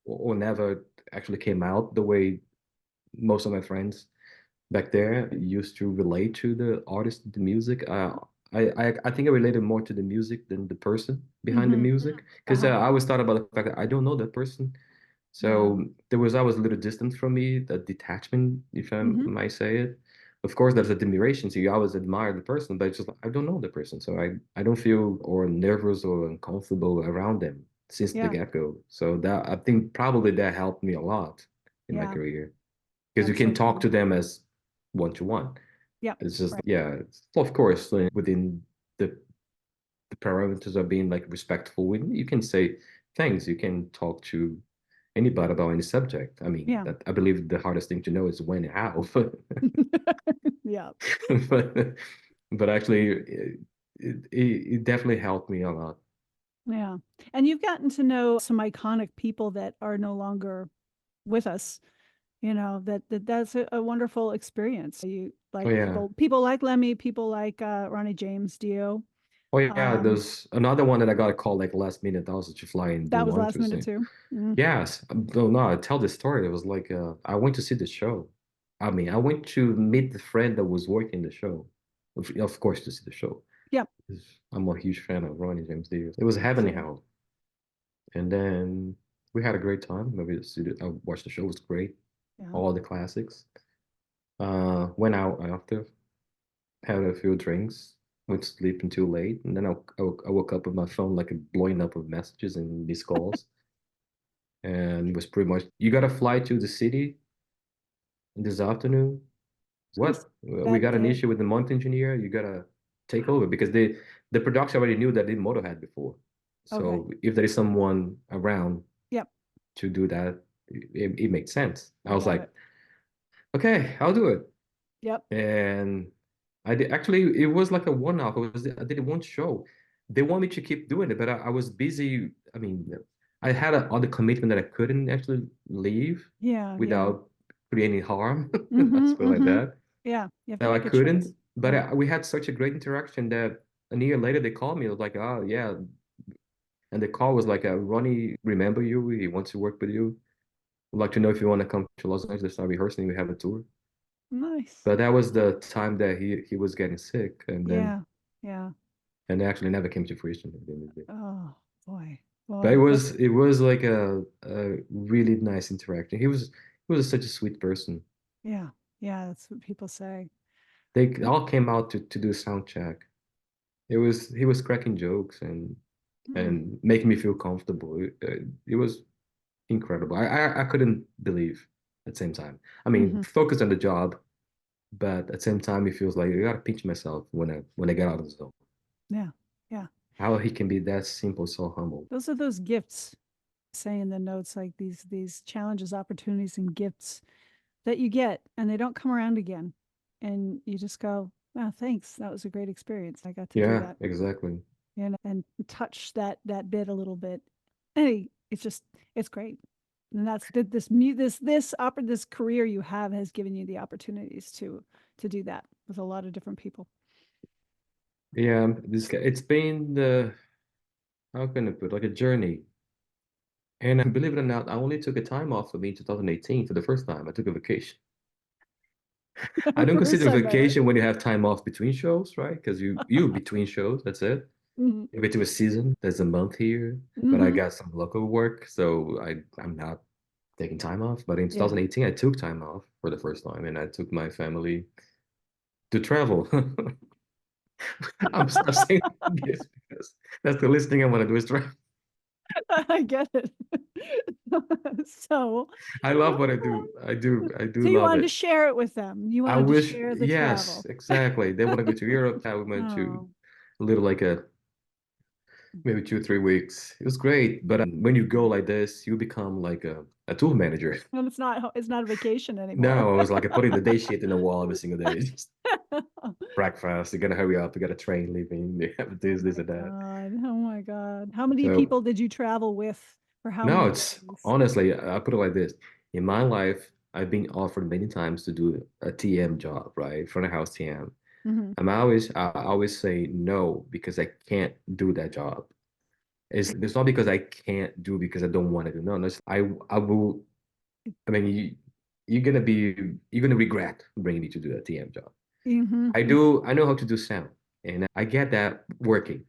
or never actually came out the way most of my friends back there used to relate to the artist, the music. I think I related more to the music than the person behind the music because I always thought about the fact that I don't know that person. So there was always a little distance from me, that detachment, if I might say it. Of course, there's admiration, so you always admire the person, but it's just I don't know the person, so I don't feel or nervous or uncomfortable around them since the get-go. So that I think probably that helped me a lot in my career because you can talk to them as one-to-one. Yeah, it's just it's, of course within the parameters of being like respectful. You can say things, you can talk to anybody about any subject. I mean, I believe the hardest thing to know is when and how. Yeah. but but actually, it definitely helped me a lot. Yeah. And you've gotten to know some iconic people that are no longer with us. That's a wonderful experience. You like people like Lemmy, people like Ronnie James Dio. Oh yeah, there's another one that I got a call like last minute. I was to fly and do that was one last minute too. Yes, no, I tell the story. It was like I went to see the show. I mean, I went to meet the friend that was working the show, of course, to see the show. Yep. I'm a huge fan of Ronnie James Dio. It was heaven and hell, and then we had a great time. Maybe I watched the show. It was great. All the classics. Went out after, had a few drinks, went to sleep until late, and then I woke up with my phone like blowing up with messages and missed calls. And it was pretty much, you got to fly to the city this afternoon. We got an issue with the month engineer. You gotta take over because the production already knew that they Motorhead before. So if there is someone around to do that, it makes sense. I was like, okay, I'll do it. And I did actually it was like a one-off. I did one show. They want me to keep doing it, but I was busy. I mean, I had other commitment that I couldn't actually leave without creating harm. Let's put it like that. So I couldn't, but we had such a great interaction that a year later they called me. It was like, oh yeah, and the call was like, Ronnie, remember you? He wants to work with you. Would like to know if you want to come to Los Angeles, start rehearsing. We have a tour. Nice. But that was the time that he was getting sick, and then and it actually never came to fruition at the end of the day. Oh boy. But it was like a really nice interaction. He was such a sweet person. Yeah, that's what people say. They all came out to do a sound check. He was cracking jokes and making me feel comfortable. It was incredible. I couldn't believe at the same time. I mean, focus on the job, but at the same time, it feels like I gotta pinch myself when I get out of the zone. Yeah. How he can be that simple, so humble. Those are those gifts. Say in the notes, like these challenges, opportunities, and gifts that you get, and they don't come around again, and you just go, "Wow, thanks. That was a great experience. I got to do that." Yeah, exactly. And touch that bit a little bit. Hey, it's great. And that's this career you have has given you the opportunities to do that with a lot of different people. Yeah, it's been how can I put like a journey. And believe it or not, I only took a time off for me in 2018 for the first time. I took a vacation. I don't consider a vacation when you have time off between shows, right? Because you between shows, that's it. If it's a season, there's a month here, but I got some local work, so I'm not taking time off. But in 2018, I took time off for the first time, and I took my family to travel. I'm saying this because that's the least thing I want to do is travel. I get it. So I love what I do. I do so you wanted to share it with them. You wanted to share the travel. Exactly. They want to go to Europe. I went to a little like maybe 2 or 3 weeks. It was great. But when you go like this, you become like a tour manager. And it's not a vacation anymore. No, it was like putting the day sheet in the wall every single day. Breakfast, you gotta hurry up, you got a train leaving, they have this, and that. Oh my God. How many people did you travel with for how many days? Honestly, I put it like this. In my life, I've been offered many times to do a TM job, right? Front of house TM. I always say no because I can't do that job. It's not because I can't do because I don't want to do. No, I will. I mean, you're gonna regret bringing me to do a TM job. I know how to do sound, and I get that working.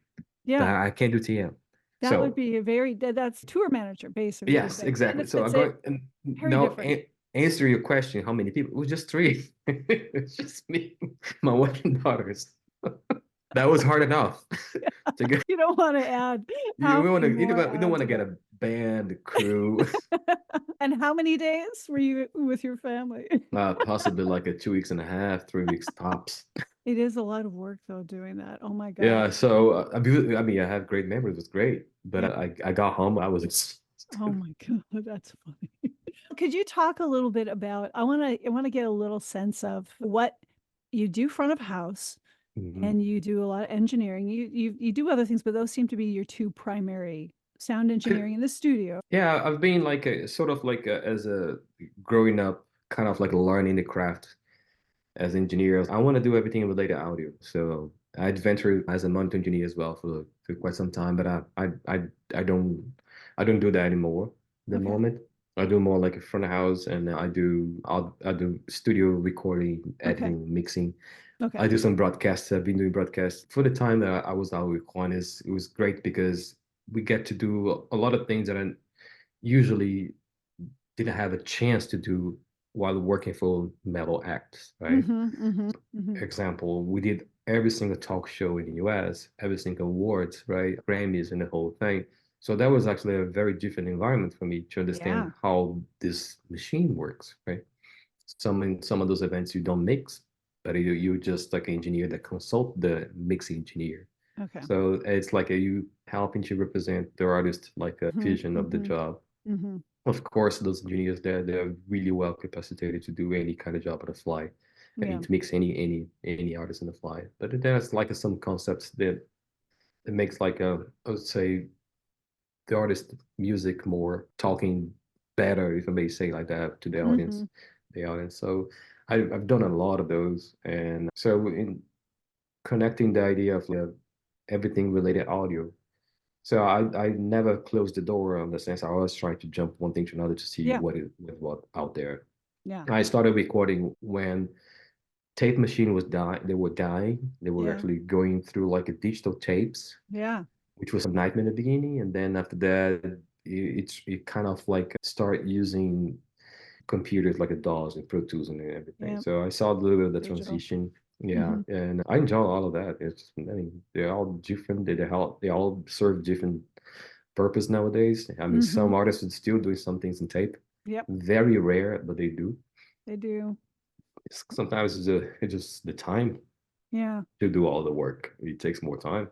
But I can't do TM. That would be that's tour manager, basically. Yes, exactly. So I'm going and now answer your question. How many people? It was just 3. It's just me, my wife and daughters. That was hard enough to get. You don't want to add. We don't want to get a band, a crew. And how many days were you with your family? Possibly like 2.5 weeks, 3 weeks tops. It is a lot of work though, doing that. Oh my God. Yeah. So I mean, I have great memories. It was great, but I got home. I was. Oh my God, that's funny. Could you talk a little bit about? I want to get a little sense of what you do front of house, and you do a lot of engineering. You do other things, but those seem to be your 2 primary: sound engineering in the studio. Yeah, I've been like as a growing up, kind of like learning the craft as engineers. I want to do everything related to audio. So I adventured as a monitor engineer as well for quite some time, but I don't do that anymore at the moment. I do more like a front of house, and I do studio recording, editing, mixing. I do some broadcasts. I've been doing broadcasts for the time that I was out with Juanes. It was great because we get to do a lot of things that I usually didn't have a chance to do while working for metal acts, right? Example, we did every single talk show in the US, every single awards, right? Grammys and the whole thing. So that was actually a very different environment for me to understand how this machine works, right? In some of those events you don't mix, but you just like an engineer that consult the mixing engineer. Okay. So it's like you helping to represent the artist, like a vision of the job. Of course, those engineers there, they're really well capacitated to do any kind of job on the fly. I mean, to mix any artist on the fly. But there's like some concepts that it makes like I would say the artist music more talking better, if I may say like that, to the audience, the audience. So I've done a lot of those, and so in connecting the idea of everything related audio. So I never closed the door on the sense I always try to jump one thing to another to see what out there. Yeah. I started recording when tape machine was dying. They were dying. They were actually going through like a digital tapes. Yeah. Which was a nightmare in the beginning, and then after that, it kind of like start using computers like a DAWs and Pro Tools and everything. So I saw a little bit of the transition. Yeah, and I enjoy all of that. It's, I mean, they're all different. They all serve different purpose nowadays. I mean, some artists are still doing some things in tape. Yep. Very rare, but they do. They do. Sometimes it's just the time. Yeah. To do all the work. It takes more time.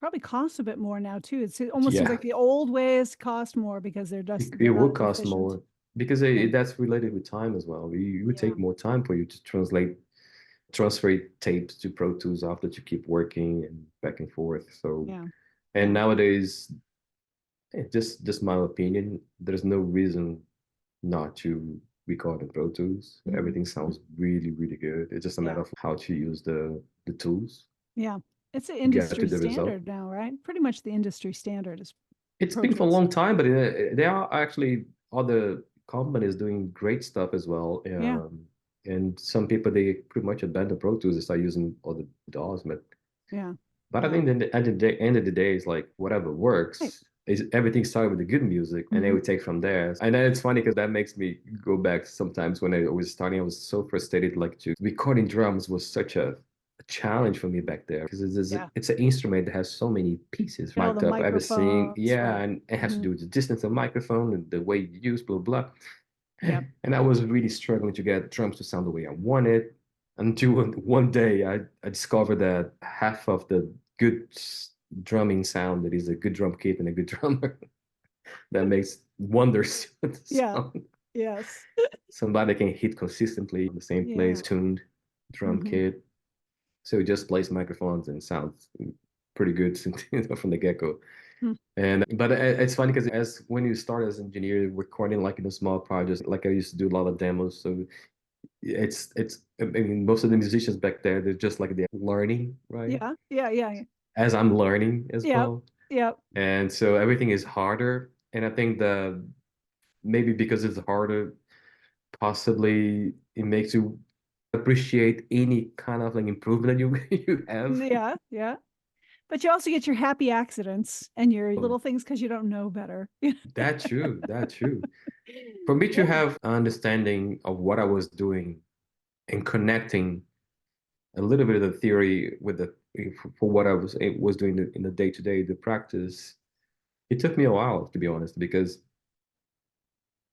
Probably costs a bit more now too. It almost seems like the old ways cost more because they're just it will cost more because that's related with time as well. It would take more time for you to transfer tapes to Pro Tools after to keep working and back and forth. So and nowadays, just my opinion, there's no reason not to record in Pro Tools. Everything sounds really, really good. It's just a matter of how to use the tools. Yeah. It's an industry standard now, right? Pretty much the industry standard is. It's been for a long time, but there are actually other companies doing great stuff as well. And some people, they pretty much abandon Pro Tools and start using other DAWs. But I think at the end of the day, it's like whatever works. Is everything started with the good music, and they would take from there. And then it's funny because that makes me go back sometimes when I was starting. I was so frustrated, like recording drums was such a challenge for me back there because it's an instrument that has so many pieces mic'd up, everything, and it has to do with the distance of microphone and the way you use, blah blah. And I was really struggling to get drums to sound the way I wanted until one day I discovered that half of the good drumming sound that is a good drum kit and a good drummer that makes wonders with the sound. Yes. Somebody can hit consistently in the same place, tuned drum kit. So it just plays microphones and sounds pretty good from the get-go. But it's funny because as when you start as an engineer recording like in a small projects, like I used to do a lot of demos. So it's I mean most of the musicians back there, they're just like they're learning, right? Yeah. As I'm learning as well. Yep. And so everything is harder. And I think maybe because it's harder, possibly it makes you appreciate any kind of like improvement you have. Yeah. But you also get your happy accidents and your little things because you don't know better. That's true. For me to have understanding of what I was doing and connecting a little bit of the theory with for what I was doing in the day-to-day, the practice, it took me a while, to be honest, because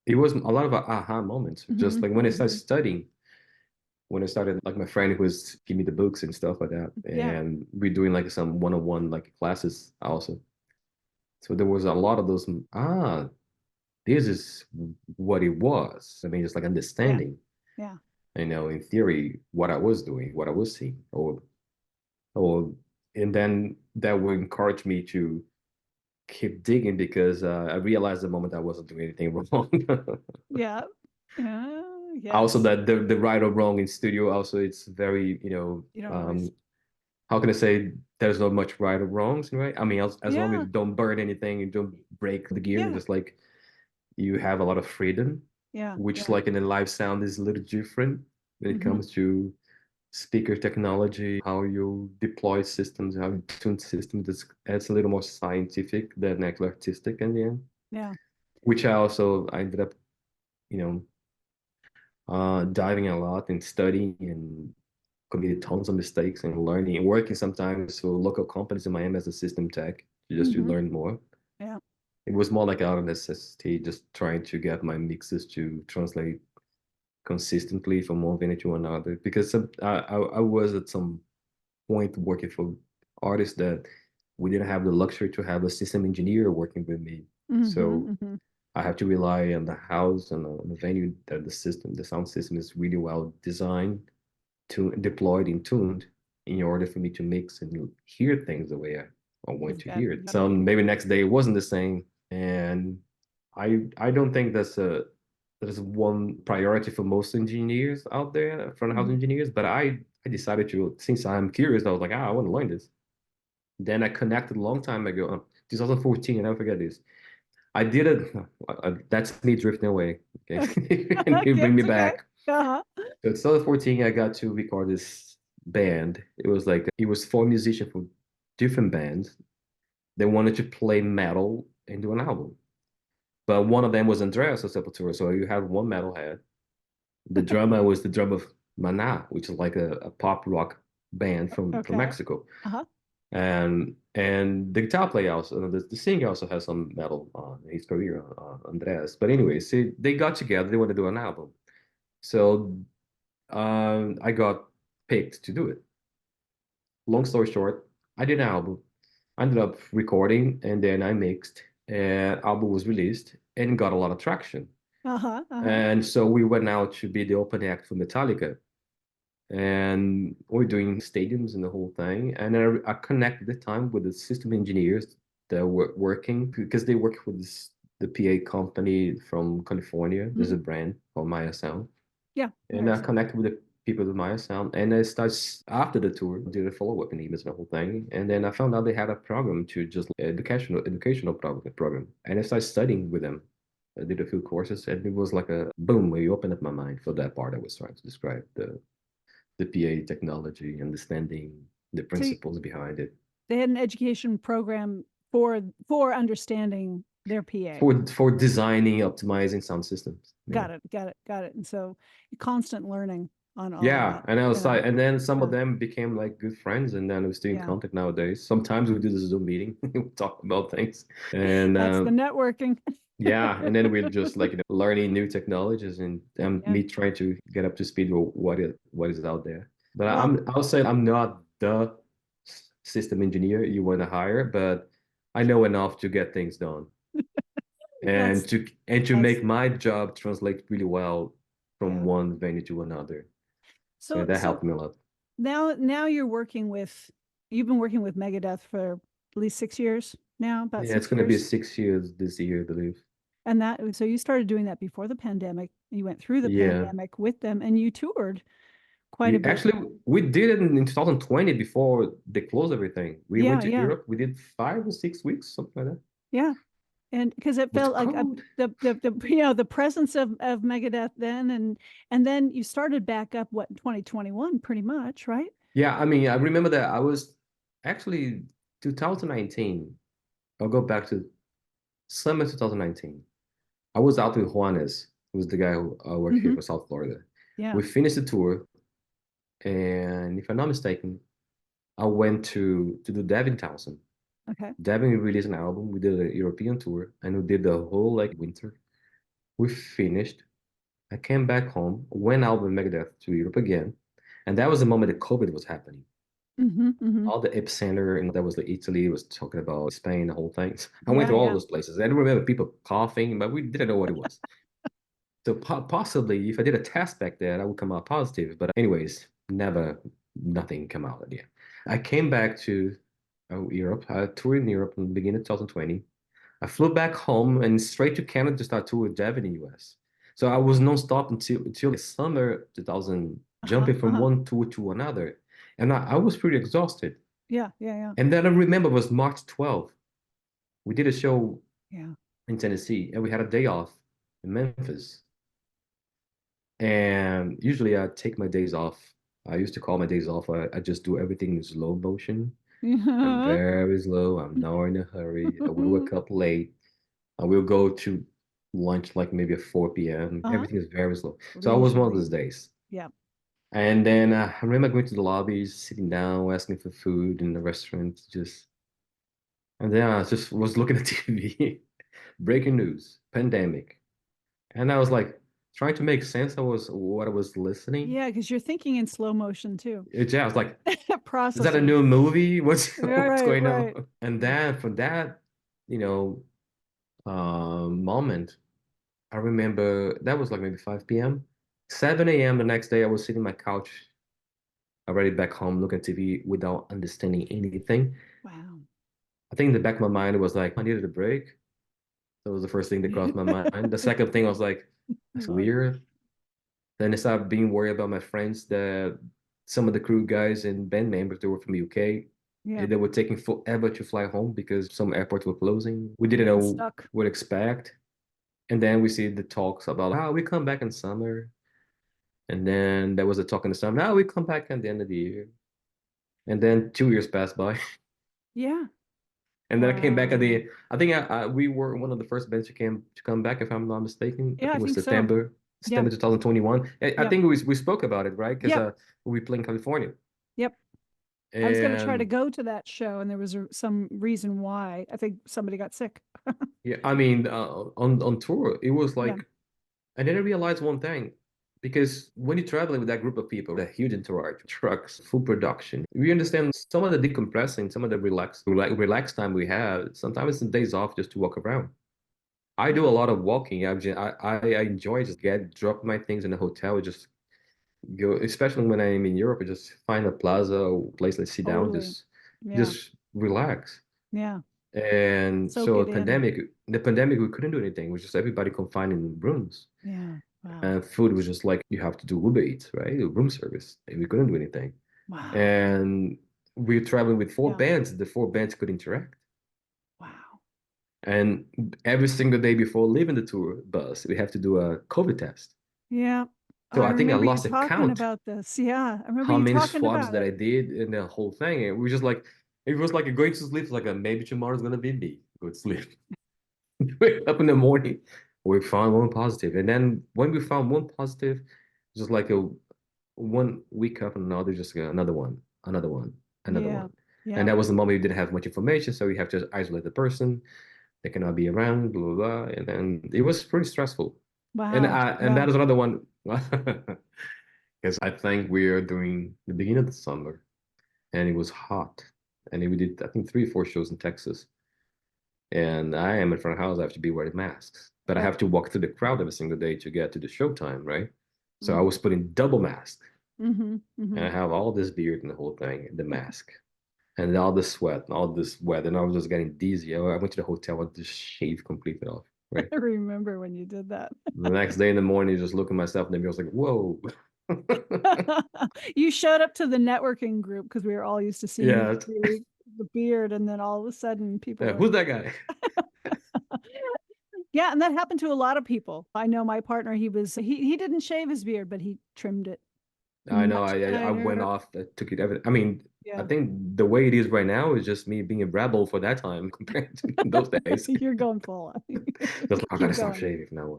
it was a lot of aha moments. Just like when I started studying, when I started, like my friend who was giving me the books and stuff like that, and we're doing like some one-on-one like classes also. So there was a lot of those, this is what it was. I mean, it's like understanding, in theory, what I was doing, what I was seeing, and then that would encourage me to keep digging because I realized the moment I wasn't doing anything wrong. Also that the right or wrong in studio also it's very how can I say there's not much right or wrongs, right? I mean as long as you don't burn anything and don't break the gear, just like you have a lot of freedom, which like in the live sound is a little different when it comes to speaker technology, how you deploy systems, how you tune systems. It's a little more scientific than actually artistic in the end. Which I ended up diving a lot and studying and committed tons of mistakes and learning and working sometimes for local companies in Miami as a system tech to learn more. It was more like out of necessity, just trying to get my mixes to translate consistently from one venue to another because I was at some point working for artists that we didn't have the luxury to have a system engineer working with me. So I have to rely on the house and on the venue that the sound system is really well designed, to deployed and tuned in order for me to mix and hear things the way I want to hear it. So maybe next day it wasn't the same, and I don't think that's one priority for most engineers out there, front house engineers. But I decided to, since I'm curious, I was like, I want to learn this. Then I connected a long time ago, 2014, and I never forget this. I did it. That's me drifting away. Okay, and you bring me back. So 2014, I got to record this band. It was like it was four musicians from different bands. They wanted to play metal and do an album, but one of them was Andreas of Sepultura. So you have one metalhead. The drummer was the drummer of Maná, which is like a pop rock band from Mexico. And the guitar player also, the singer also has some metal on his career, Andreas. But anyway, see, they got together. They want to do an album. So I got picked to do it. Long story short, I did an album. I ended up recording, and then I mixed. And album was released and got a lot of traction. And so we went out to be the open act for Metallica. And we're doing stadiums and the whole thing. And I connected at the time with the system engineers that were working, because they work with the PA company from California. There's a brand called Maya Sound. And I connected with the people at Maya Sound. And I started, after the tour, did a follow-up in emails and the whole thing. And then I found out they had a program to just educational program. And I started studying with them. I did a few courses, and it was like a boom, where you opened up my mind for that part I was trying to describe, the PA technology, understanding the principles behind it. They had an education program for understanding their PA. For designing, optimizing sound systems. Got it. And so constant learning on all that. And I was like, and then some of them became like good friends, and then we're still in contact nowadays. Sometimes we do the Zoom meeting, we talk about things. And that's the networking. And then we're just like learning new technologies, and me trying to get up to speed with what is out there. But I'll say I'm not the system engineer you want to hire, but I know enough to get things done, and to make my job translate really well from one venue to another. So that helped me a lot. Now you've been working with Megadeth for at least 6 years now. About 6 years. It's going to be 6 years this year, I believe. And so you started doing that before the pandemic. You went through the pandemic with them, and you toured quite a bit. Actually, we did it in 2020 before they closed everything. We went to Europe. We did 5 or 6 weeks, something like that. Yeah, and because it felt like the presence of Megadeth then, and then you started back up in 2021, pretty much, right? Yeah, I mean, I remember that I was actually 2019. I'll go back to summer 2019. I was out with Juanes, who was the guy who worked here for South Florida. Yeah. We finished the tour, and if I'm not mistaken, I went to do Devin Townsend. Okay. Devin released an album. We did a European tour, and we did the whole winter. We finished. I came back home, went out with Megadeth to Europe again, and that was the moment that COVID was happening. All the epicenter, and that was Italy, was talking about Spain, the whole thing. I went to all those places. I don't remember people coughing, but we didn't know what it was. So possibly, if I did a test back then, I would come out positive. But anyways, nothing came out at the end. I came back to Europe. I toured in Europe in the beginning of 2020. I flew back home and straight to Canada to start touring with Devin in the US. So I was non-stop until summer 2000, jumping from one tour to another. And I was pretty exhausted. Yeah. And then I remember it was March 12th. We did a show in Tennessee, and we had a day off in Memphis. And usually I take my days off. I used to call my days off. I just do everything in slow motion. I'm very slow. I'm not in a hurry. I will wake up late. I will go to lunch maybe at 4 p.m. Everything is very slow. So I was one of those days. Yeah. And then I remember going to the lobbies, sitting down, asking for food in the restaurant, and then I just was looking at TV, breaking news, pandemic. And I was like, trying to make sense of what I was listening. Yeah, because you're thinking in slow motion too. Yeah, I was like, is that a Processing. new movie? What's Right, going right. on? And then from that, you know, moment, I remember that was like maybe 5 p.m. 7 a.m. the next day, I was sitting on my couch, already back home, looking at TV without understanding anything. Wow. I think in the back of my mind, it was like, I needed a break. That was the first thing that crossed my mind. The second thing, I was like, that's weird. Then I started being worried about my friends, that some of the crew guys and band members, they were from the UK. Yeah. And they were taking forever to fly home because some airports were closing. We didn't know what to expect. And then we see the talks about, oh, we come back in summer. And then there was a talk in the summer, now we come back at the end of the year. And then 2 years passed by. Yeah. And then I came back I think we were one of the first bands to come back, if I'm not mistaken. Yeah, I think it was so. September 2021. I think we spoke about it, right? Because we played in California. Yep. And I was going to try to go to that show, and there was some reason why. I think somebody got sick. yeah, I mean, on tour, it was like, I didn't realize one thing. Because when you're traveling with that group of people, that huge entourage, trucks, full production, we understand some of the decompressing, some of the relaxed time we have. Sometimes it's days off just to walk around. I do a lot of walking. I enjoy just drop my things in the hotel, just go, especially when I'm in Europe, I just find a plaza or place, let's sit down, just relax. Yeah. And so the pandemic, we couldn't do anything. It was just everybody confined in rooms. Yeah. Wow. And food was just like, you have to do Uber Eats, right? Room service. And we couldn't do anything. Wow. And we were traveling with four bands. The four bands could interact. Wow. And every single day before leaving the tour bus, we have to do a COVID test. Yeah. So I think I lost a count about this. Yeah. I remember how you many talking swabs about that I did in the whole thing. And we were just like, it was like going to sleep, like maybe tomorrow's gonna be me. Go to sleep. Wake up in the morning, we found one positive. And then when we found one positive, just like a 1 week after another, just another one, another one, another one. Yeah. And that was the moment we didn't have much information, so we have to isolate the person. They cannot be around, blah, blah, blah. And then it was pretty stressful. Wow. And that is another one. Because I think we are doing the beginning of the summer, and it was hot. And we did, I think, 3 or 4 shows in Texas. And I am in front of the house, I have to be wearing masks. But I have to walk through the crowd every single day to get to the showtime, right? So I was putting double mask. And I have all this beard and the whole thing, and the mask. And all the sweat and all this wet. And I was just getting dizzy. I went to the hotel and just shaved completely off. Right? I remember when you did that. The next day in the morning, just looking at myself in the mirror, I was like, whoa. You showed up to the networking group because we were all used to seeing the beard, and then all of a sudden people who's that guy? Yeah, and that happened to a lot of people. I know my partner, he didn't shave his beard, but he trimmed it. I know. I went off, took it. I mean, I think the way it is right now is just me being a rebel for that time compared to those days. You're going full on. Just like, I gotta stop shaving now.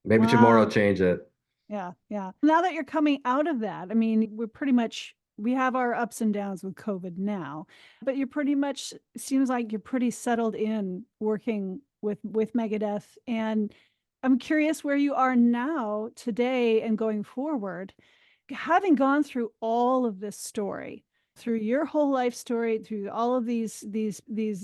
Maybe tomorrow I'll change it. Yeah. Now that you're coming out of that, I mean, we have our ups and downs with COVID now, but you're pretty much, seems like you're pretty settled in working with Megadeth. And I'm curious where you are now today and going forward, having gone through all of this story, through your whole life story, through all of these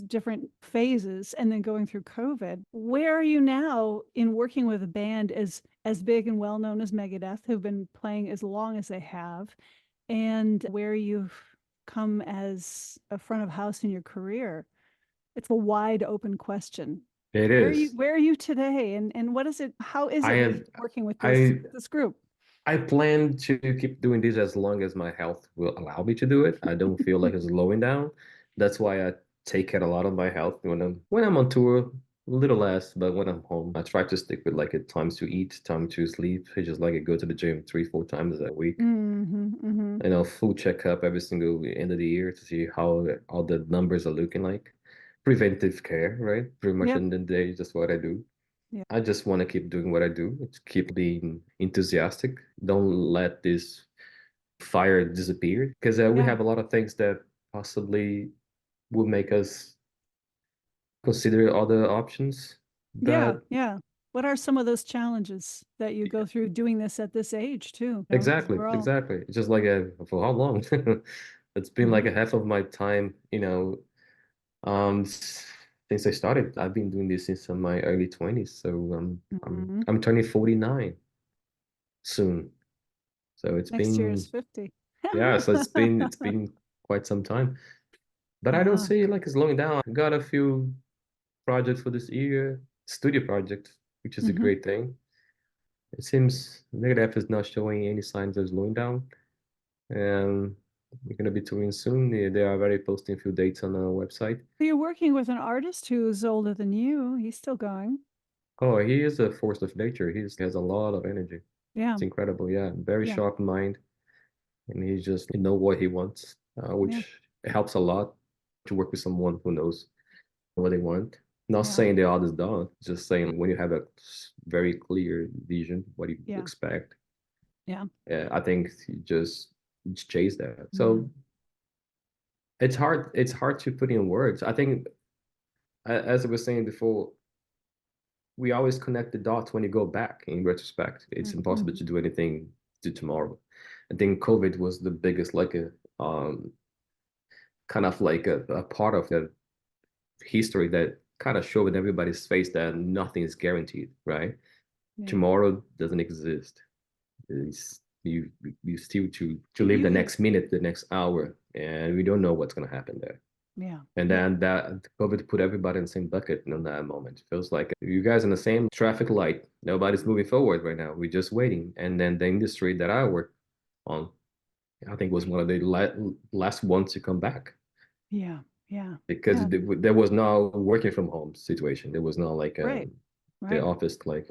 different phases, and then going through COVID. Where are you now in working with a band as big and well known as Megadeth, who've been playing as long as they have, and where you've come as a front of house in your career? It's a wide open question. It is. Where are you today, and what is it? How is it working with this group? I plan to keep doing this as long as my health will allow me to do it. I don't feel like it's slowing down. That's why I take care a lot of my health when I'm on tour, a little less, but when I'm home, I try to stick with like times to eat, time to sleep. I just like go to the gym 3-4 times a week. Full checkup every single end of the year to see how all the numbers are looking like. Preventive care, right? Pretty much in the day, just what I do. Yeah. I just want to keep doing what I do. Keep being enthusiastic. Don't let this fire disappear, because we have a lot of things that possibly would make us consider other options. Yeah. What What are some of those challenges that you go through doing this at this age too? Exactly, exactly. It's just like for how long? It's been like a half of my time, since I started. I've been doing this since my early 20s. So I'm turning 49 soon. So it's Next year is been 50. yeah, so it's been quite some time. But I don't see it like it's slowing down. I got a few projects for this year, studio project, which is a great thing. It seems Megadeth is not showing any signs of slowing down, and we're gonna be touring soon. They are already posting a few dates on our website. You're working with an artist who's older than you. He's still going. Oh, he is a force of nature. He has a lot of energy. Yeah. It's incredible. Yeah, very Yeah. sharp mind, and he know what he wants, which helps a lot to work with someone who knows what they want. Not saying the others don't, just saying when you have a very clear vision, what you expect. Yeah. I think you just chase that. So it's hard to put in words. I think as I was saying before, we always connect the dots when you go back in retrospect. It's impossible to do anything to tomorrow. I think COVID was the biggest, like a kind of like a part of the history that kind of showed everybody's face that nothing is guaranteed, right? Tomorrow doesn't exist. It's, you still to live the next minute, the next hour, and we don't know what's gonna happen there. Yeah. And then that COVID put everybody in the same bucket in that moment. It feels like you guys in the same traffic light. Nobody's moving forward right now. We're just waiting. And then the industry that I work on, I think was one of the last ones to come back. Yeah. Yeah. Because there was no working from home situation. There was no like the office, like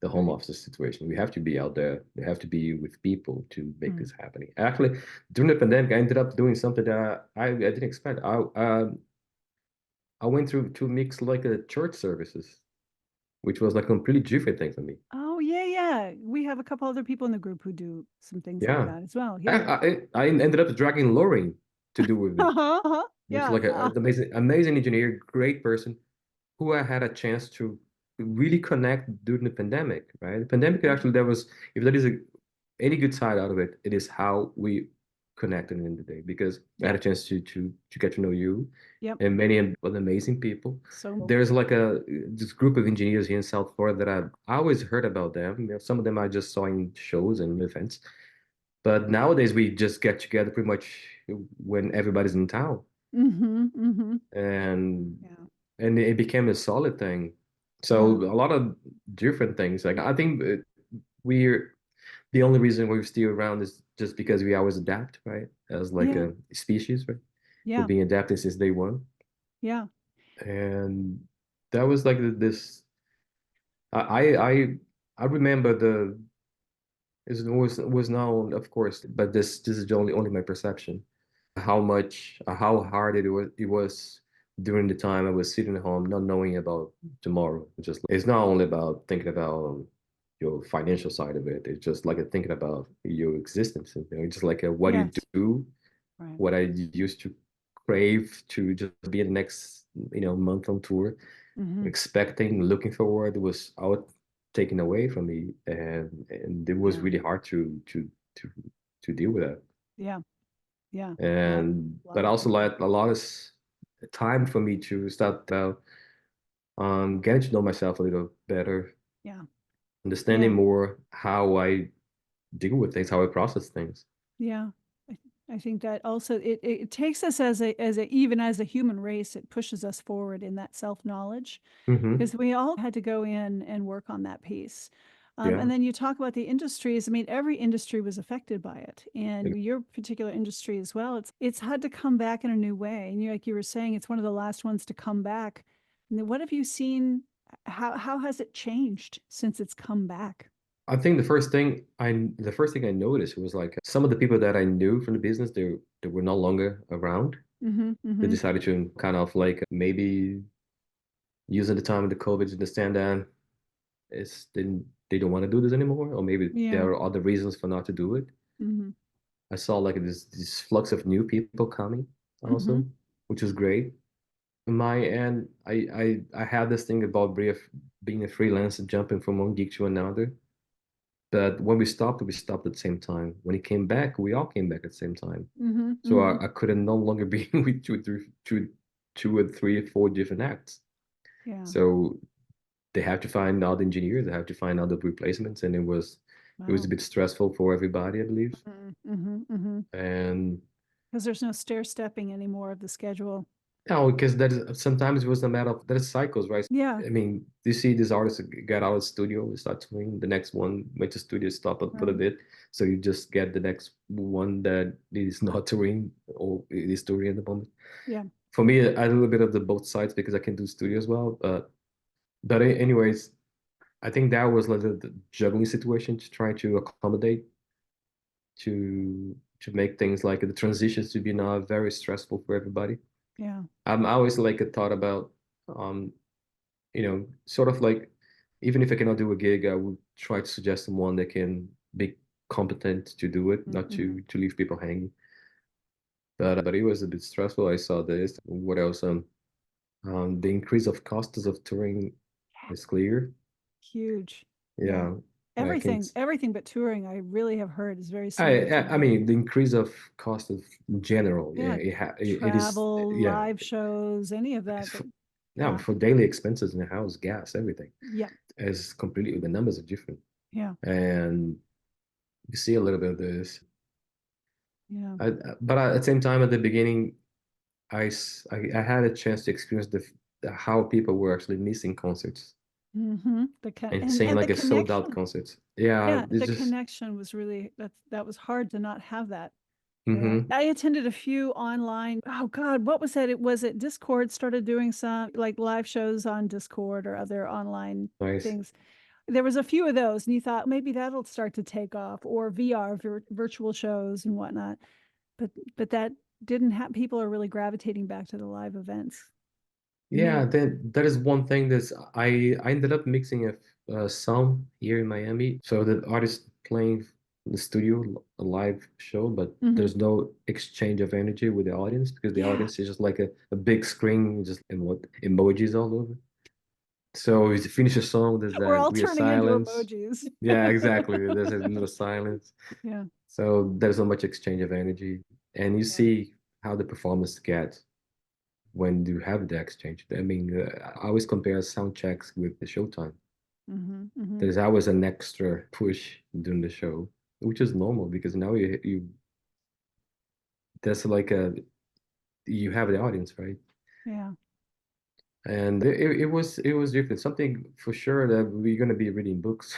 the home office situation. We have to be out there. We have to be with people to make this happening. Actually, during the pandemic, I ended up doing something that I didn't expect. I went through to mix like a church services, which was like a completely different thing for me. Oh yeah, yeah. We have a couple other people in the group who do some things like that as well. Yeah. I ended up dragging Lauren to do with me. Yeah. Like an amazing engineer, great person, who I had a chance to really connect during the pandemic, right? The pandemic actually, if there is any good side out of it, it is how we connected in the day, because I had a chance to get to know you and many other amazing people. So there's like this group of engineers here in South Florida that I always heard about them. Some of them I just saw in shows and events, but nowadays we just get together pretty much when everybody's in town. And it became a solid thing. So a lot of different things. Like I think we're the only reason we're still around is just because we always adapt, right? As like a species, right? Yeah. We've been adapting since day one. Yeah. And that was like this. I remember it was known, of course, but this is only my perception. How hard it was during the time I was sitting at home, not knowing about tomorrow. Just it's not only about thinking about your financial side of it. It's just like thinking about your existence. Just like what you do, what I used to crave to just be in the next month on tour, expecting, looking forward was all taken away from me, and it was really hard to deal with that. Yeah. Yeah. But also like a lot of time for me to start about getting to know myself a little better. Yeah. Understanding more how I deal with things, how I process things. Yeah. I think that also it takes us as even as a human race, it pushes us forward in that self-knowledge, because we all had to go in and work on that piece. And then you talk about the industries. I mean, every industry was affected by it, and your particular industry as well. It's had to come back in a new way. And like you were saying, it's one of the last ones to come back. And what have you seen? How has it changed since it's come back? I think the first thing I noticed was like some of the people that I knew from the business, they were no longer around. They decided to kind of like maybe using the time of the COVID to understand that they don't want to do this anymore, or maybe there are other reasons for not to do it. I saw like this flux of new people coming also, which is great. my end, I had this thing about being a freelancer, jumping from one gig to another. But when we stopped at the same time. When he came back, we all came back at the same time. Mm-hmm, So mm-hmm. I couldn't no longer be with two or three or four different acts. Yeah. So they have to find out engineers, they have to find out the replacements, and it was a Wow. bit stressful for everybody, I believe. Mm-hmm, mm-hmm. And Because there's no stair stepping anymore of the schedule. no, because that is sometimes it was a matter of that is cycles, right? Yeah. I mean, you see these artists get out of the studio, start touring, the next one went to studio, stop it for a Right. bit. So you just get the next one that is not touring or is touring at the moment. Yeah. For me, I do a little bit of the both sides because I can do studio as well. But anyways, I think that was like the juggling situation to try to accommodate to make things like the transitions to be not very stressful for everybody. Yeah. I always like a thought about um sort of like even if I cannot do a gig, I would try to suggest someone that can be competent to do it, not Mm-hmm. to leave people hanging. But it was a bit stressful. I saw this. What else? The increase of costs of touring is clear. Huge. Yeah. Yeah, I can. Everything but touring, I really have heard is very I similar to I I that. mean the increase of cost of general. Yeah, Yeah. it is. Travel, Yeah, live shows, any of that. it's for, yeah, Yeah. for daily expenses in the house, gas, everything Yeah. is completely the numbers are different, Yeah. and you see a little bit of this. Yeah. But at the same time, at the beginning, I had a chance to experience how people were actually missing concerts Mm-hmm. and seeing And the like a sold out connection. concerts. Yeah, Yeah, it's the just connection was really that was hard to not have that. Yeah. hmm I attended a few online. Oh God, what was that? It was it Discord started doing some like live shows on Discord or other online nice. things. There was a few of those, and you thought maybe that'll start to take off, or VR virtual shows and whatnot. But that didn't have. People are really gravitating back to the live events. Yeah, Maybe. then that is one thing that's I ended up mixing a song here in Miami. So the artist playing in the studio a live show, but Hmm. there's no exchange of energy with the audience because the Yeah. audience is just like a big screen, just emojis all over. So if you finish a song, there's We're that all weird turning into silence. emojis. Yeah, exactly. There's a little silence. Yeah. So there's not much exchange of energy. And you Yeah. see how the performance gets when you have the exchange. I mean, I always compare sound checks with the showtime. Hmm. Hmm. There's always an extra push during the show, which is normal because now you that's like you have the audience, right? Yeah. And it was different. Something for sure that we're gonna be reading books.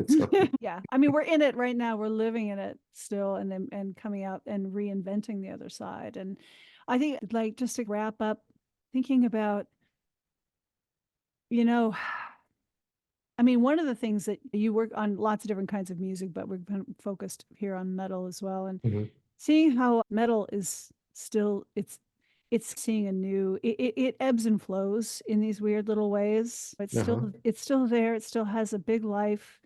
So Yeah. I mean, we're in it right now. We're living in it still and then and coming out and reinventing the other side. And I think like just to wrap up, thinking about, you know, I mean, one of the things that you work on lots of different kinds of music, but we've been focused here on metal as well. And mhm. seeing how metal is still it's seeing a new it ebbs and flows in these weird little ways. Uh-huh. It's still there. It still has a big life.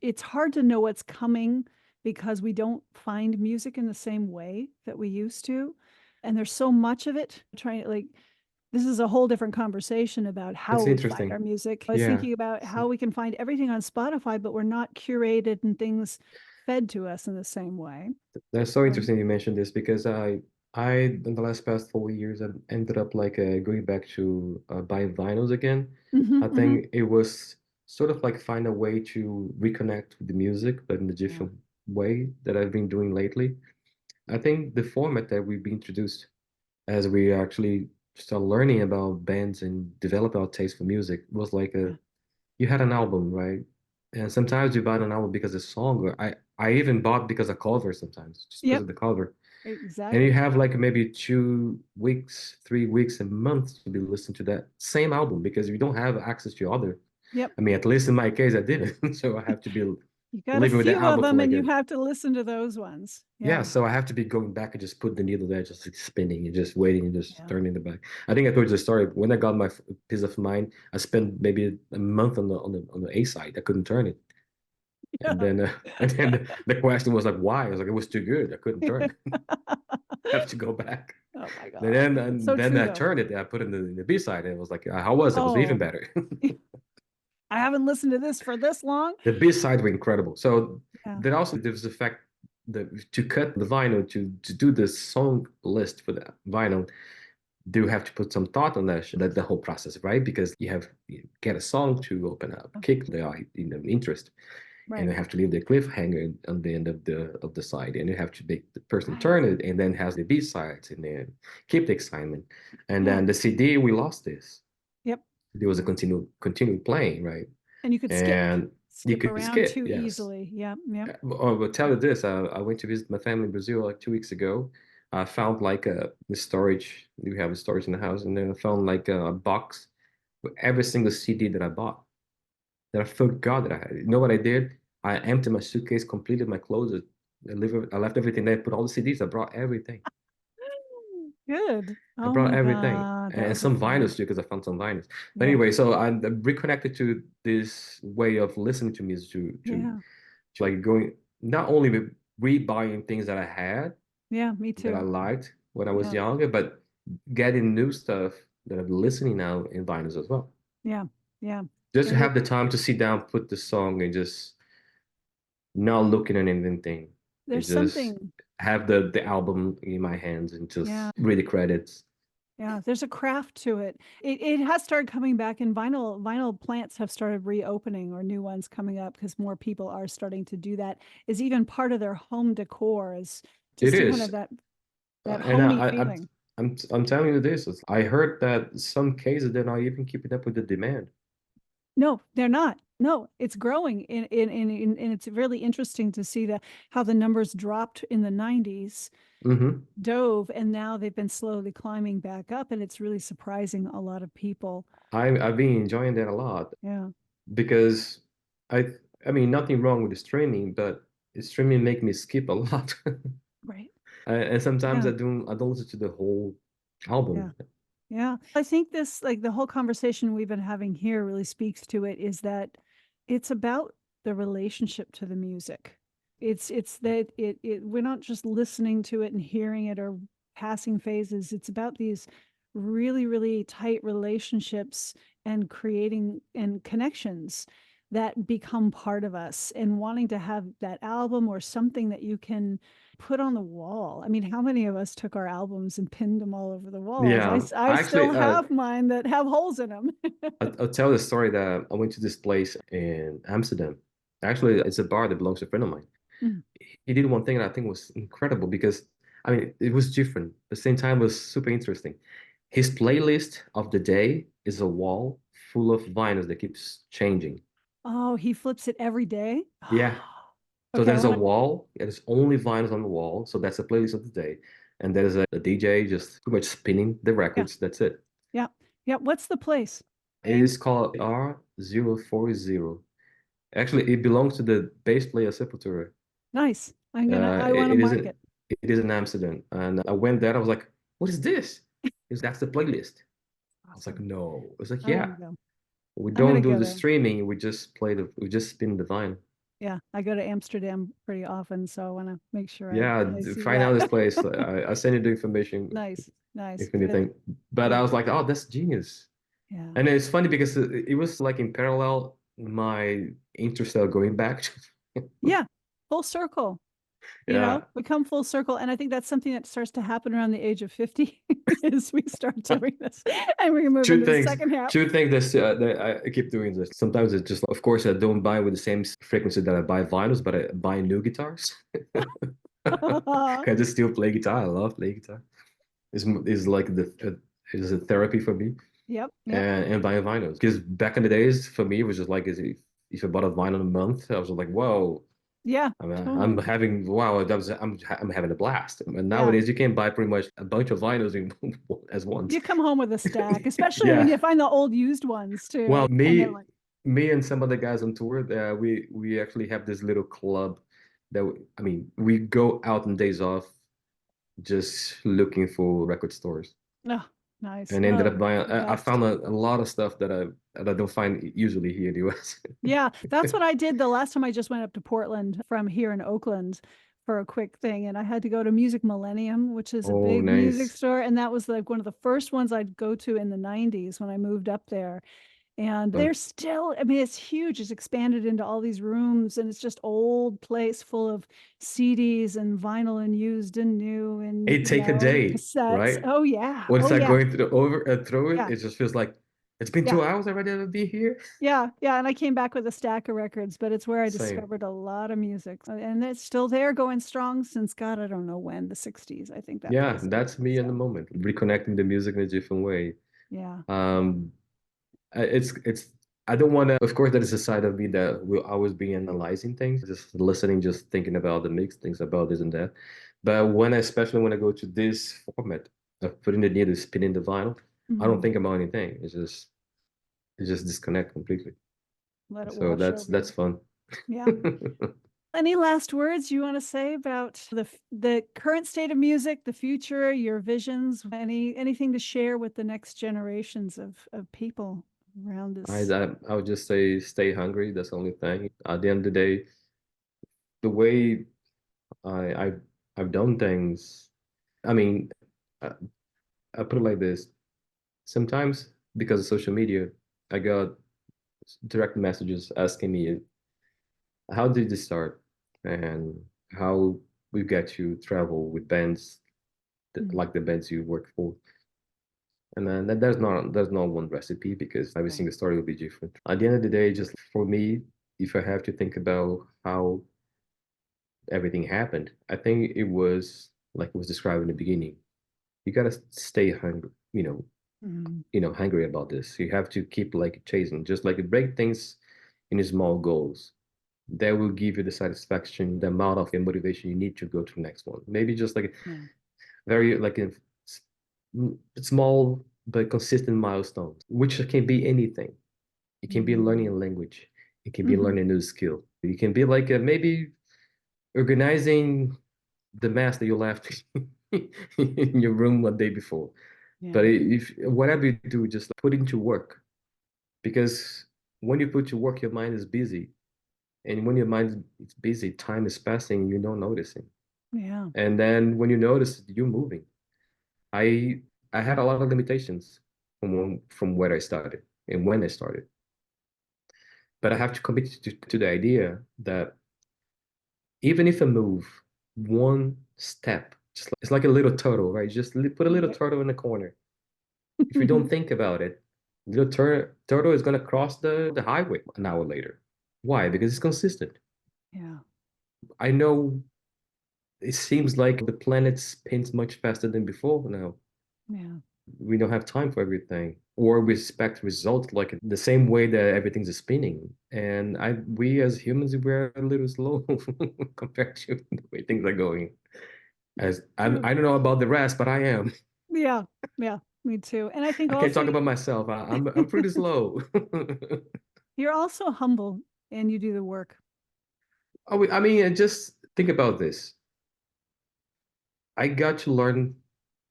It's hard to know what's coming because we don't find music in the same way that we used to. And there's so much of it trying to like this is a whole different conversation about how It's we find our interesting. music. I was Yeah. thinking about So how we can find everything on Spotify, but we're not curated and things fed to us in the same way. that's so Um, interesting you mentioned this because I in the last past 4 years I ended up like going back to buying vinyls again. mhm, I mhm. think it was sort of like find a way to reconnect with the music, but in a Yeah. different way that I've been doing lately. I think the format that we've been introduced as we actually start learning about bands and develop our taste for music was like Yeah. you had an album, right? And sometimes you bought an album because of song, or I even bought because of cover sometimes, just because Yep. of the cover. And you Exactly. have like maybe 2 weeks, 3 weeks, a month to be listening to that same album because you don't have access to other. Yep. I mean, at least in my case, I didn't. So I have to be You got a living with the few of album for them and like you a have to listen to those ones. yeah. Yeah. So I have to be going back and just put the needle there, just like spinning and just waiting and just Yeah. turning the back. I think I told you the story. When I got my piece of mind, I spent maybe a month on the A side. I couldn't turn it. And Yeah. then and then the question was like, why? I was like, it was too good. I couldn't turn. I have to go back. Oh my God. And then I Though. turned it and I put it in the B-side and it was like, how was it? It was even better. I haven't listened to this for this long. The B-side were incredible. So then also there's the fact that to cut the vinyl, to do the song list for the vinyl, do have to put some thought on that, the whole process, right? Because you get a song to open up, kick the interest. Right. And you have to leave the cliffhanger on the end of the side, and you have to make the person turn it, and then has the B sides, and then keep the excitement. And then the CD, we lost this. Yep. There was a continued playing, right? And you could skip around too yes. easily. Yeah, yeah. I'll tell you this: I went to visit my family in Brazil like 2 weeks ago. I found like the storage. We have a storage in the house, and then I found like a box with every single CD that I bought. That I forgot that I had. You know what I did? I emptied my suitcase, completed my clothes. I left everything there, put all the CDs. I brought everything. Good. I brought everything. And some vinyls too, because I found some vinyls. But anyway, so I'm reconnected to this way of listening to music, to like going, not only with rebuying things that I had, me too, that I liked when I was younger, but getting new stuff that I'm listening now in vinyls as well. Yeah. Just to have the time to sit down, put the song, and just not looking at anything. There's just something. Have the album in my hands and just read the credits. Yeah, there's a craft to it. It has started coming back, and vinyl plants have started reopening, or new ones coming up, because more people are starting to do that. Is even part of their home decor, is just kind of that homey feeling. I'm telling you this. I heard that some cases they're not even keeping up with the demand. No, they're not. No, it's growing, and it's really interesting to see how the numbers dropped in the 90s, dove, and now they've been slowly climbing back up, and it's really surprising a lot of people. I've been enjoying that a lot. Yeah. Because I mean, nothing wrong with the streaming, but streaming make me skip a lot. Right. And sometimes I don't listen to the whole album. Yeah. I think this, like the whole conversation we've been having here, really speaks to it, is that it's about the relationship to the music. It's that we're not just listening to it and hearing it or passing phases. It's about these really, really tight relationships and creating and connections that become part of us, and wanting to have that album or something that you can put on the wall. I mean, how many of us took our albums and pinned them all over the walls? Yeah, I still have mine that have holes in them. I'll tell the story that I went to this place in Amsterdam. Actually, it's a bar that belongs to a friend of mine. He did one thing that I think was incredible, because I mean, it was different. At the same time, it was super interesting. His playlist of the day is a wall full of vinyls that keeps changing. Oh, he flips it every day? Yeah. So there's a wall. There's only vinyls on the wall. So that's the playlist of the day. And there's a DJ just pretty much spinning the records. That's it. Yeah. Yeah. What's the place? It is called R040. Actually, it belongs to the bass player Sepultura. Nice. I want to mark it. It is in Amsterdam. And I went there. I was like, what is this? That's the playlist. Awesome. I was like, no. It was like, yeah. We don't do the streaming. We just spin the vinyl. Yeah, I go to Amsterdam pretty often, so I want to make sure. Yeah, find out this place. I send you the information. Nice. If anything, but I was like, oh, that's genius. Yeah. And it's funny because it was like in parallel my interest of going back. Yeah, full circle. You know, we come full circle. And I think that's something that starts to happen around the age of 50 as we start doing this. And we move into the second half. Two things that I keep doing this. Sometimes it's just, of course, I don't buy with the same frequency that I buy vinyls, but I buy new guitars. I just still play guitar. I love playing guitar. It's like it's a therapy for me. Yep. And buying vinyls. Because back in the days, for me, it was just like, if I bought a vinyl a month, I was like, whoa. Yeah, I'm having I'm having a blast. And nowadays you can buy pretty much a bunch of vinyls as one. You come home with a stack, especially when you find the old used ones too. Well, me and some other guys on tour, we actually have this little club that we go out on days off, just looking for record stores. Oh, nice. And ended up buying. I found a lot of stuff that I don't find usually here in the US. Yeah, that's what I did the last time I just went up to Portland from here in Oakland for a quick thing, and I had to go to Music Millennium, which is a big music store, and that was like one of the first ones I'd go to in the 90s when I moved up there. And they're still, I mean, it's huge. It's expanded into all these rooms, and it's just old place full of CDs and vinyl and used and new and It take a day, cassettes. right? Oh yeah. Once Oh I yeah. going through it, it just feels like it's been 2 hours already to be here. Yeah, yeah. And I came back with a stack of records, but it's where I discovered a lot of music. And it's still there going strong since, God, I don't know when, the 60s. I think that Yeah, that's me in the moment, reconnecting the music in a different way. Yeah. It's I don't want to, of course, that is a side of me that will always be analyzing things, just listening, just thinking about the mix, things about this and that. But especially when I go to this format of putting the needle, spinning the vinyl, I don't think about anything. It's just disconnect completely. Let it so wash over. That's fun. Yeah. Any last words you want to say about the current state of music, the future, your visions, anything to share with the next generations of people around this? I would just say stay hungry. That's the only thing. At the end of the day, the way I've done things, I mean, I put it like this. Sometimes because of social media, I got direct messages asking me, how did you start? And how we get to travel with bands like the bands you work for. And then there's not one recipe because every single story will be different. At the end of the day, just for me, if I have to think about how everything happened, I think it was like it was described in the beginning. You gotta stay hungry, hungry about this. You have to keep like chasing, just like break things in small goals. That will give you the satisfaction, the amount of motivation you need to go to the next one. Maybe just like very like a small but consistent milestones, which can be anything. It can be learning a language. It can be learning a new skill. It can be like maybe organizing the mess that you left in your room one day before. But if whatever you do, just put it into work. Because when you put to work, your mind is busy. And when your mind is busy, time is passing, you're not noticing. Yeah. And then when you notice, you're moving. I had a lot of limitations from where I started and when I started. But I have to commit to the idea that even if I move one step, it's like a little turtle, right? Just put a little turtle in the corner. If you don't think about it, little turtle is going to cross the highway an hour later. Why? Because it's consistent. Yeah. I know it seems like the planet spins much faster than before now. Yeah. We don't have time for everything, or we expect results like the same way that everything's spinning. And we as humans, we're a little slow compared to the way things are going. As I don't know about the rest, but I am. Yeah, yeah, me too. And I think I can't talk about myself. I'm pretty slow. You're also humble and you do the work. Oh, I mean, just think about this. I got to learn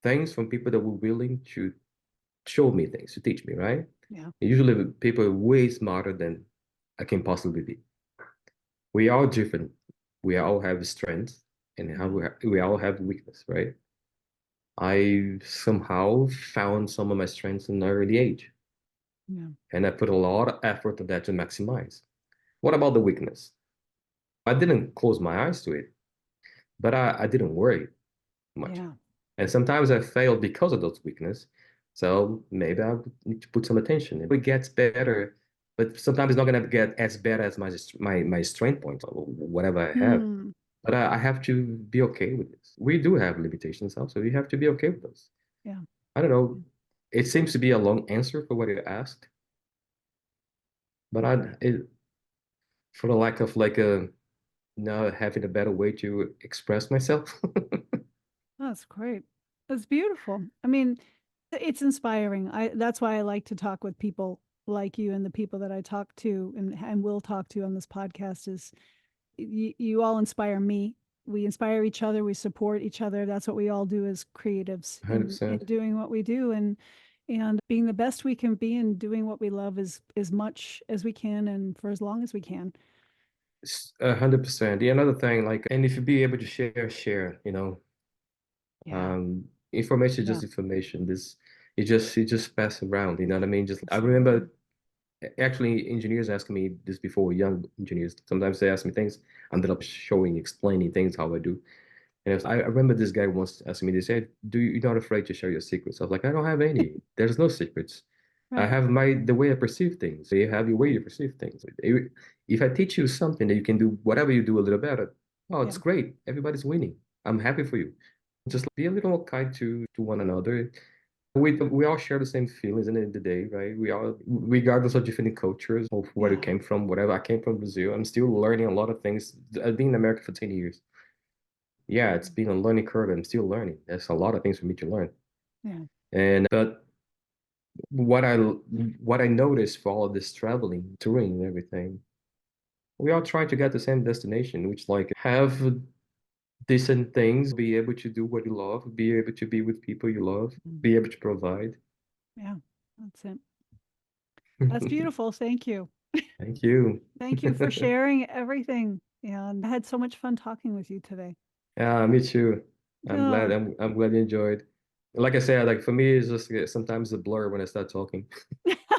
things from people that were willing to show me things, to teach me, right? Yeah. Usually people are way smarter than I can possibly be. We are different. We all have strengths and how we all have weakness, right? I somehow found some of my strengths in an early age. Yeah. And I put a lot of effort on that to maximize. What about the weakness? I didn't close my eyes to it, but I didn't worry much. Yeah. And sometimes I failed because of those weakness. So maybe I need to put some attention. It gets better, but sometimes it's not going to get as bad as my strength point or whatever I have. But I have to be okay with this. We do have limitations also. You have to be okay with those. Yeah. I don't know. It seems to be a long answer for what you asked, but for the lack of like having a better way to express myself. That's great. That's beautiful. I mean, it's inspiring. That's why I like to talk with people like you, and the people that I talk to and will talk to on this podcast is you all inspire me. We inspire each other, we support each other. That's what we all do as creatives in doing what we do, and being the best we can be and doing what we love as much as we can and for as long as we can. 100%. The another thing, like, and if you be able to share, Yeah. information is Yeah. just information. It just pass around. You know what I mean? Just I Absolutely. remember actually engineers asking me this before, young engineers. Sometimes they ask me things, ended up showing, explaining things how I do. And I remember this guy once asking me, they said, you're not afraid to share your secrets? I was like, I don't have any. There's no secrets. I Right. have the way I perceive things. You have your way you perceive things. If I teach you something that you can do whatever you do a little better, oh, Yeah. it's great. Everybody's winning. I'm happy for you. Just be a little more kind to one another. We all share the same feelings in the end of the day, right? We all, regardless of different cultures, of where you Yeah. came from, whatever. I came from Brazil. I'm still learning a lot of things. I've been in America for 10 years. Yeah, it's been a learning curve. I'm still learning. There's a lot of things for me to learn. Yeah. And but what I noticed for all of this traveling, touring and everything, we all trying to get the same destination, which like have decent things, be able to do what you love, be able to be with people you love, be able to provide. Yeah. That's it. That's beautiful. Thank you. Thank you. Thank you for sharing everything. And I had so much fun talking with you today. Yeah, me too. I'm glad. Yeah. I'm glad you enjoyed. Like I said, like for me, it's just sometimes a blur when I start talking.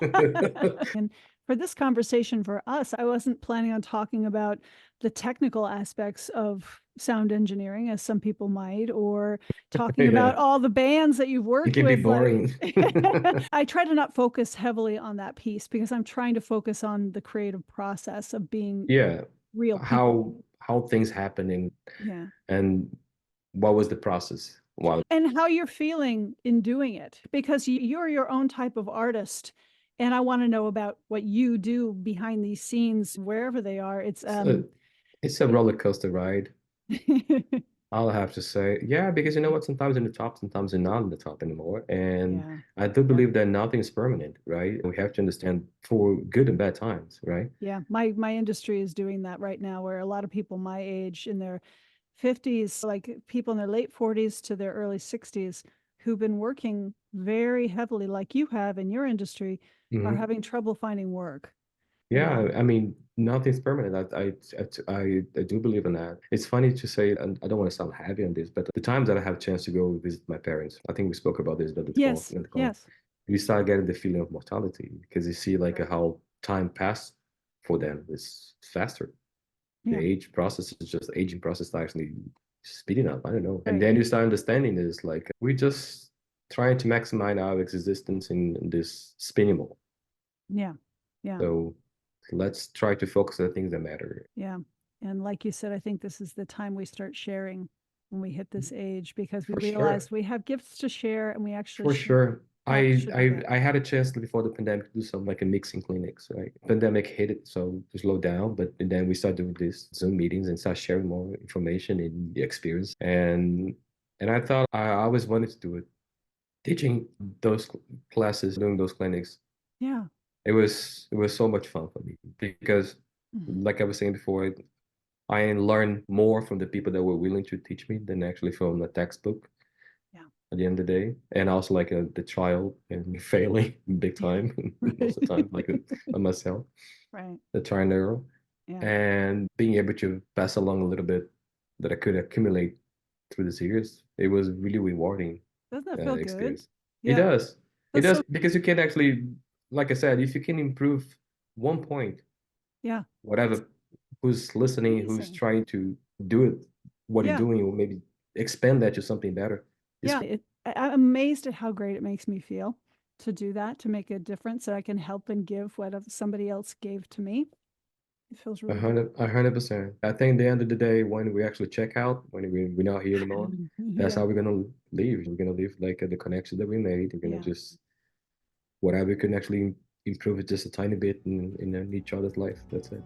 And for this conversation for us, I wasn't planning on talking about the technical aspects of sound engineering, as some people might, or talking about Yeah, all the bands that you've it worked can be with. boring. I try to not focus heavily on that piece because I'm trying to focus on the creative process of being Yeah, real people. how things happening Yeah. and what was the process? Wow. And how you're feeling in doing it, because you're your own type of artist. And I want to know about what you do behind these scenes, wherever they are. It's a roller coaster ride. I'll have to say, yeah, because you know what? Sometimes in the top, sometimes you're not in the top anymore. And Yeah. I do Yeah. believe that nothing is permanent, right? We have to understand for good and bad times, right? Yeah. My industry is doing that right now, where a lot of people my age in their 50s, like people in their late 40s to their early 60s, who've been working very heavily, like you have in your industry, are Hmm. having trouble finding work. Yeah, I mean, nothing's permanent. I do believe in that. It's funny to say, and I don't want to sound heavy on this, but the times that I have a chance to go visit my parents, I think we spoke about this at the talk, Yes. in the call. Yes. You start getting the feeling of mortality because you see like Right. how time passed for them is faster. The Yeah. age process is just aging process actually speeding up. I don't know. And Right. then you start understanding is like we're just trying to maximize our existence in this spinning ball. Yeah. Yeah. So let's try to focus on the things that matter. Yeah. And like you said, I think this is the time we start sharing when we hit this age, because we For realize sure. we have gifts to share and we actually For sure. should do that. I had a chance before the pandemic to do some like a mixing clinics, right? Pandemic hit it, so to slow down, but then we started doing these Zoom meetings and start sharing more information in the experience. And I thought I always wanted to do it. Teaching those classes, doing those clinics, Yeah. it was so much fun for me because Mhm. like I was saying before, I learned more from the people that were willing to teach me than actually from the textbook Yeah. at the end of the day. And also like the trial and failing big time most of the time, like on myself, Right. the trial and error, Yeah. and being able to pass along a little bit that I could accumulate through this years. It was really rewarding Doesn't that feel good? experience. It Yeah. does. It That's does so, because you can actually, like I said, if you can improve 1 point, yeah. That's whatever, who's listening, who's amazing. trying to do it, what you're Yeah. doing, or maybe expand that to something better. It's Yeah. I'm amazed at how great it makes me feel to do that, to make a difference, that I can help and give what somebody else gave to me. It feels a really good. hundred, 100%. I think the end of the day, when we actually check out, when we're not here anymore, that's Yeah. how we're gonna leave. We're gonna leave like the connection that we made. We're gonna Yeah. just whatever we can actually improve it just a tiny bit in each other's life. That's it.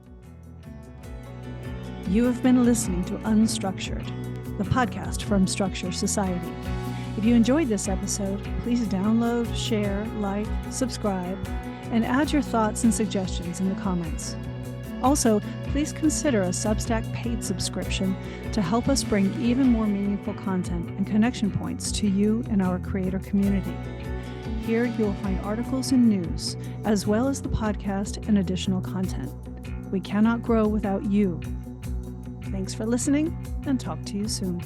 You have been listening to UnStruktured, the podcast from Structure Society. If you enjoyed this episode, please download, share, like, subscribe, and add your thoughts and suggestions in the comments. Also, please consider a Substack paid subscription to help us bring even more meaningful content and connection points to you and our creator community. Here you will find articles and news, as well as the podcast and additional content. We cannot grow without you. Thanks for listening, and talk to you soon.